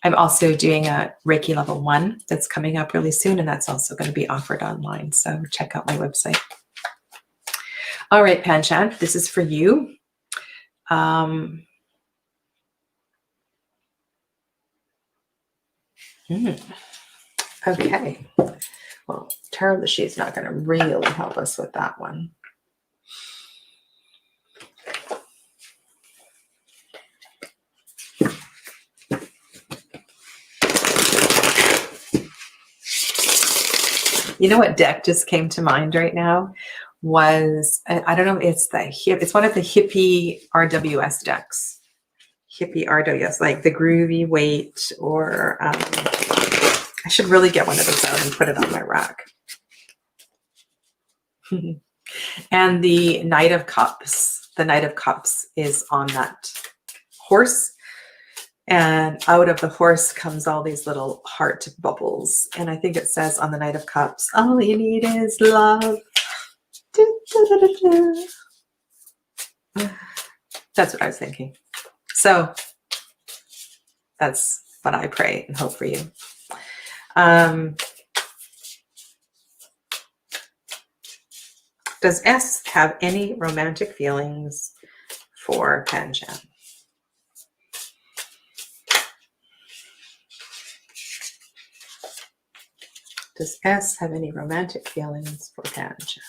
I'm also doing a Reiki level 1 that's coming up really soon, and that's also going to be offered online. So check out my website. All right, Panchan, this is for you. Okay. Well, Tarot of the Sheet's not going to really help us with that one. You know what deck just came to mind right now was, I don't know, it's one of the hippie RWS decks. Hippie RWS, like the Groovy Weight, or I should really get one of those out and put it on my rack. And the Knight of Cups. The Knight of Cups is on that horse. And out of the horse comes all these little heart bubbles. And I think it says on the Knight of Cups, all you need is love. That's what I was thinking. So that's what I pray and hope for you. Does S have any romantic feelings for Panchan? Does S have any romantic feelings for Panchan?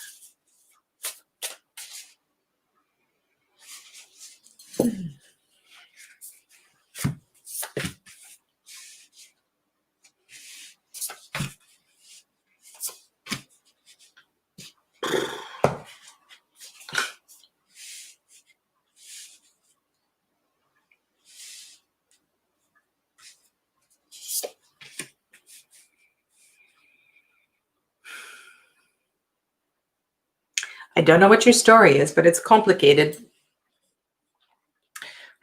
I don't know what your story is, but it's complicated.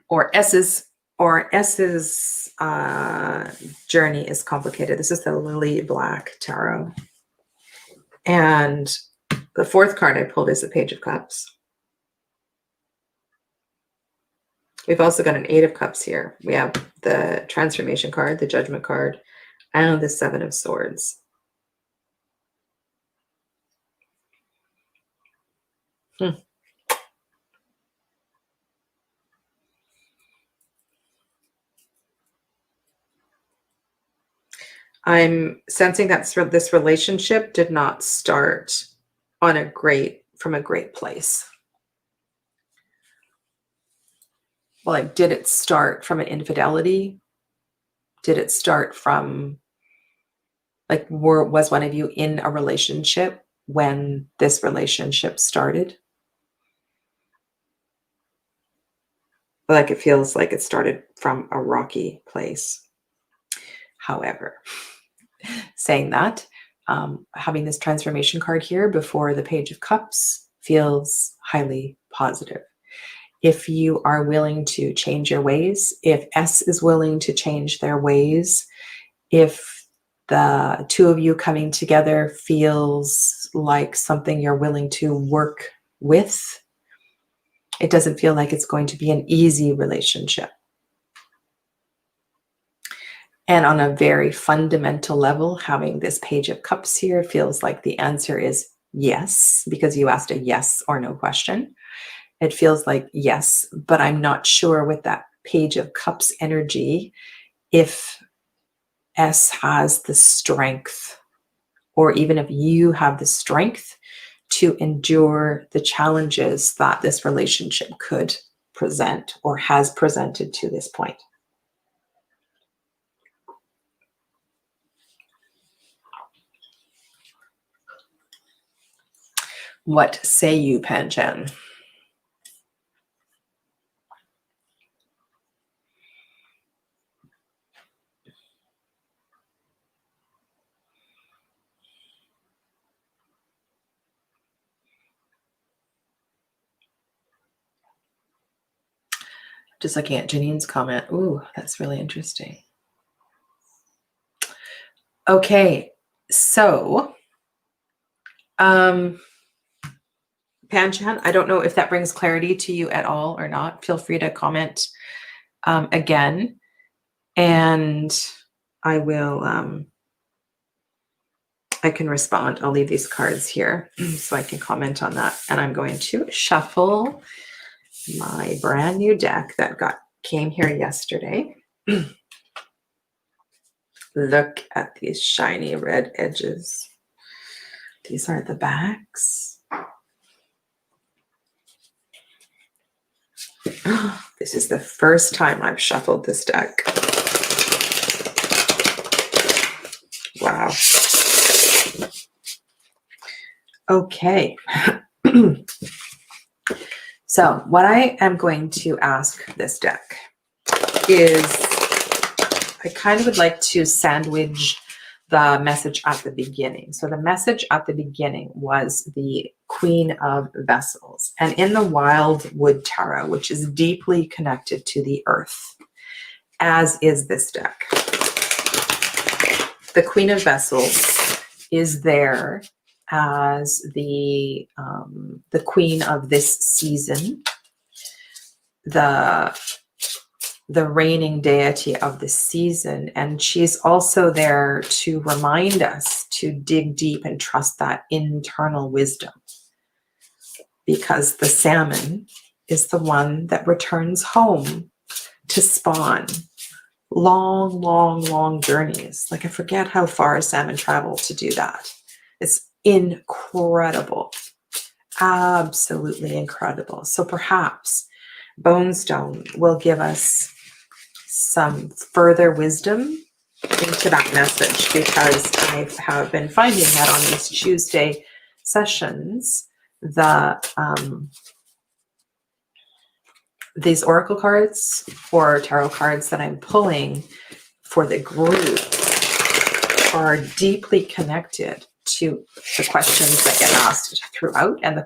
Or S's journey is complicated. This is the Lily Black Tarot. And the fourth card I pulled is the Page of Cups. We've also got an 8 of Cups here. We have the Transformation card, the Judgment card, and the 7 of Swords. Hmm. I'm sensing that this relationship did not start from a great place. Well, like, did it start from an infidelity? Did it start from, like, was one of you in a relationship when this relationship started? Like, it feels like it started from a rocky place. However, saying that, having this transformation card here before the Page of Cups feels highly positive. If you are willing to change your ways, if S is willing to change their ways, if the two of you coming together feels like something you're willing to work with, it doesn't feel like it's going to be an easy relationship. And on a very fundamental level, having this Page of Cups here feels like the answer is yes, because you asked a yes or no question. It feels like yes, but I'm not sure with that Page of Cups energy if S has the strength, or even if you have the strength to endure the challenges that this relationship could present or has presented to this point. What say you, Panchen? Just looking at Janine's comment. Ooh, that's really interesting. Okay, so Panchan, I don't know if that brings clarity to you at all or not. Feel free to comment again, and I will. I can respond. I'll leave these cards here so I can comment on that. And I'm going to shuffle my brand new deck that came here yesterday. Look at these shiny red edges. These are the backs. This is the first time I've shuffled this deck. Wow. Okay. So what I am going to ask this deck is, I kind of would like to sandwich the message at the beginning. So the message at the beginning was the Queen of Vessels. And in the Wildwood Tarot, which is deeply connected to the earth, as is this deck, the Queen of Vessels is there as the queen of this season, the reigning deity of the season. And she's also there to remind us to dig deep and trust that internal wisdom, because the salmon is the one that returns home to spawn. Long journeys. Like, I forget how far salmon travel to do that. It's incredible. Absolutely incredible. So perhaps Bonestone will give us some further wisdom into that message, because I have been finding that on these Tuesday sessions, these oracle cards or tarot cards that I'm pulling for the group are deeply connected to the questions that get asked throughout, and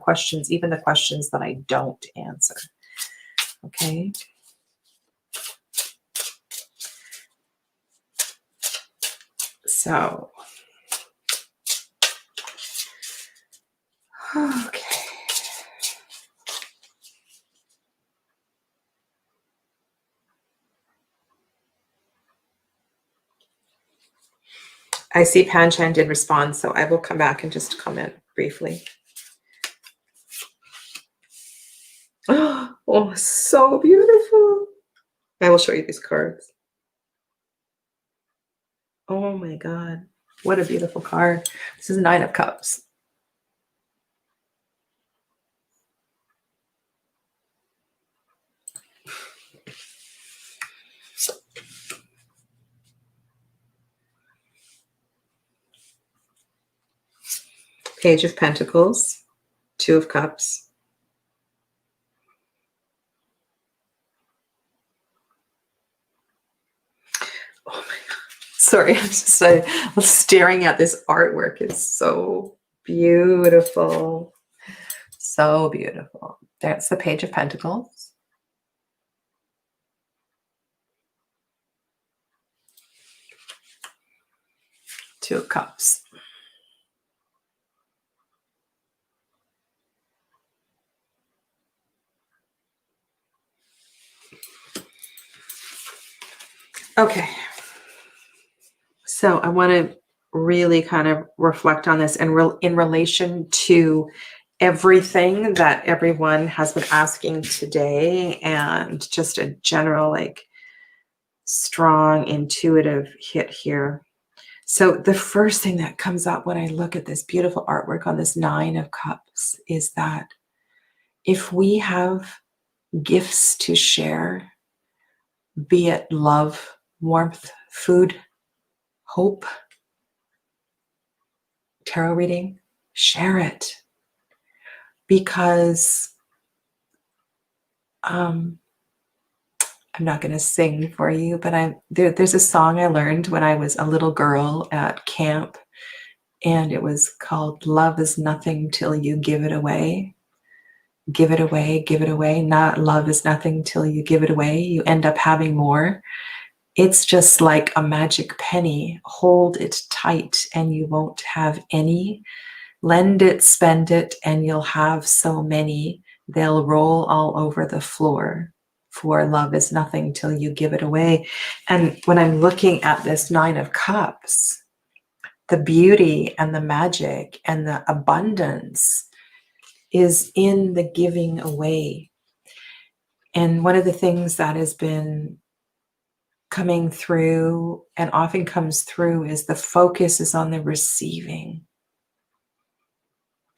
even the questions that I don't answer. Okay. So, okay. I see Panchan did respond, so I will come back and just comment briefly. Oh, so beautiful. I will show you these cards. Oh my God. What a beautiful card. This is 9 of Cups. Page of Pentacles, 2 of Cups. Oh my God. Sorry, I'm just staring at this artwork. It's so beautiful. So beautiful. That's the Page of Pentacles. 2 of Cups. Okay. So I want to really kind of reflect on this and in relation to everything that everyone has been asking today, and just a general, like, strong intuitive hit here. So the first thing that comes up when I look at this beautiful artwork on this 9 of Cups is that if we have gifts to share, be it love, warmth, food, hope, tarot reading, share it. Because I'm not going to sing for you, but there's a song I learned when I was a little girl at camp, and it was called "Love is Nothing Till You Give It Away." Give it away, give it away. Not love is nothing till you give it away. You end up having more. It's just like a magic penny. Hold it tight and you won't have any. Lend it, spend it, and you'll have so many. They'll roll all over the floor. For love is nothing till you give it away. And when I'm looking at this 9 of Cups, the beauty and the magic and the abundance is in the giving away. And one of the things that has been coming through and often comes through is the focus is on the receiving.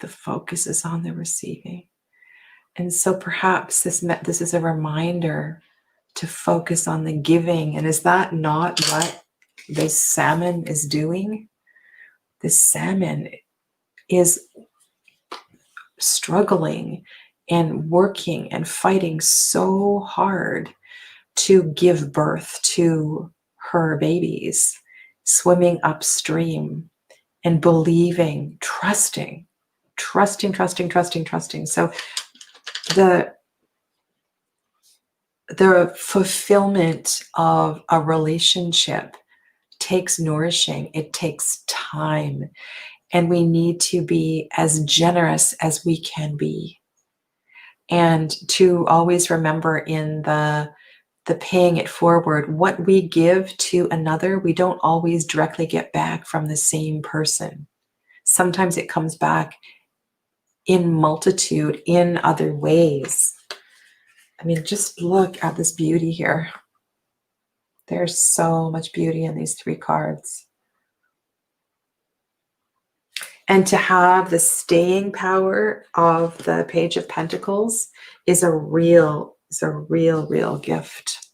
The focus is on the receiving. And so perhaps this is a reminder to focus on the giving. And is that not what this salmon is doing? This salmon is struggling and working and fighting so hard to give birth to her babies, swimming upstream and believing, trusting. So the fulfillment of a relationship takes nourishing, it takes time, and we need to be as generous as we can be. And to always remember in the paying it forward, what we give to another, we don't always directly get back from the same person. Sometimes it comes back in multitude, in other ways. I mean, just look at this beauty here. There's so much beauty in these 3 cards. And to have the staying power of the Page of Pentacles is a real gift.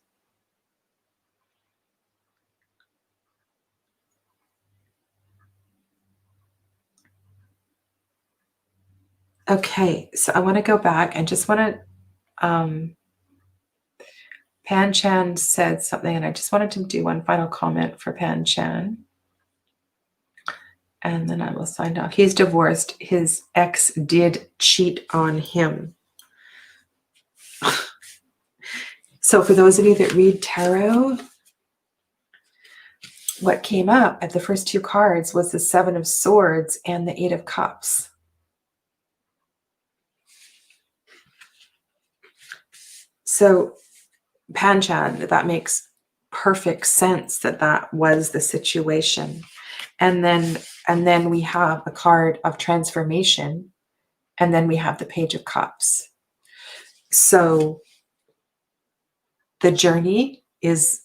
Okay, so I want to go back and just want to Pan Chan said something, and I just wanted to do one final comment for Pan Chan. And then I will sign off. He's divorced. His ex did cheat on him. So for those of you that read tarot, what came up at the first 2 cards was the 7 of Swords and the 8 of Cups. So Panchan, that makes perfect sense that was the situation. And then we have a card of transformation, and then we have the Page of Cups. So the journey is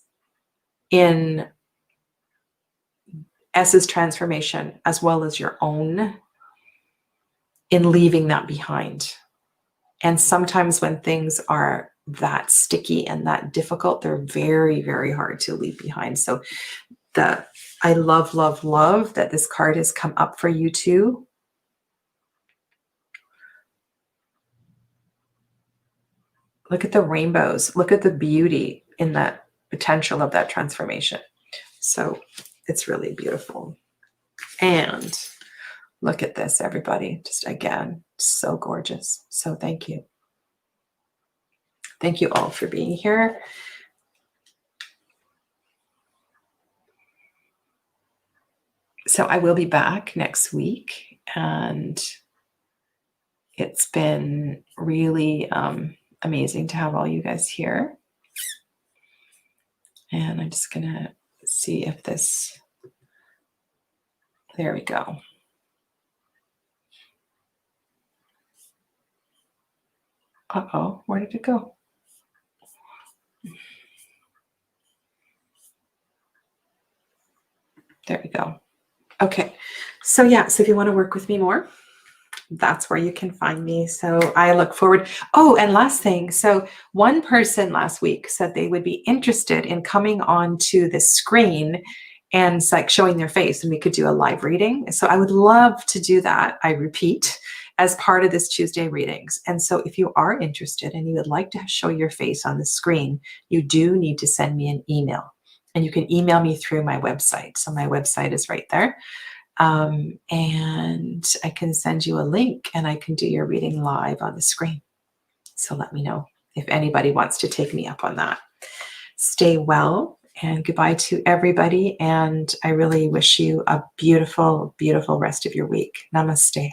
in S's transformation as well as your own, in leaving that behind. And sometimes when things are that sticky and that difficult, they're very, very hard to leave behind. So I love, love, love that this card has come up for you too. Look at the rainbows. Look at the beauty in that potential of that transformation. So it's really beautiful. And look at this, everybody. Just again, so gorgeous. So thank you. Thank you all for being here. So I will be back next week, and it's been really amazing to have all you guys here. And I'm just gonna see if this, there we go. Uh-oh, where did it go? There we go. Okay, so yeah, so if you want to work with me more, that's where you can find me. So I look forward. Oh, and last thing. So one person last week said they would be interested in coming on to the screen and it's like showing their face, and we could do a live reading. So I would love to do that. I repeat, as part of this Tuesday readings. And so if you are interested and you would like to show your face on the screen, you do need to send me an email. And you can email me through my website. So my website is right there. And I can send you a link and I can do your reading live on the screen. So let me know if anybody wants to take me up on that. Stay well and goodbye to everybody. And I really wish you a beautiful, beautiful rest of your week. Namaste.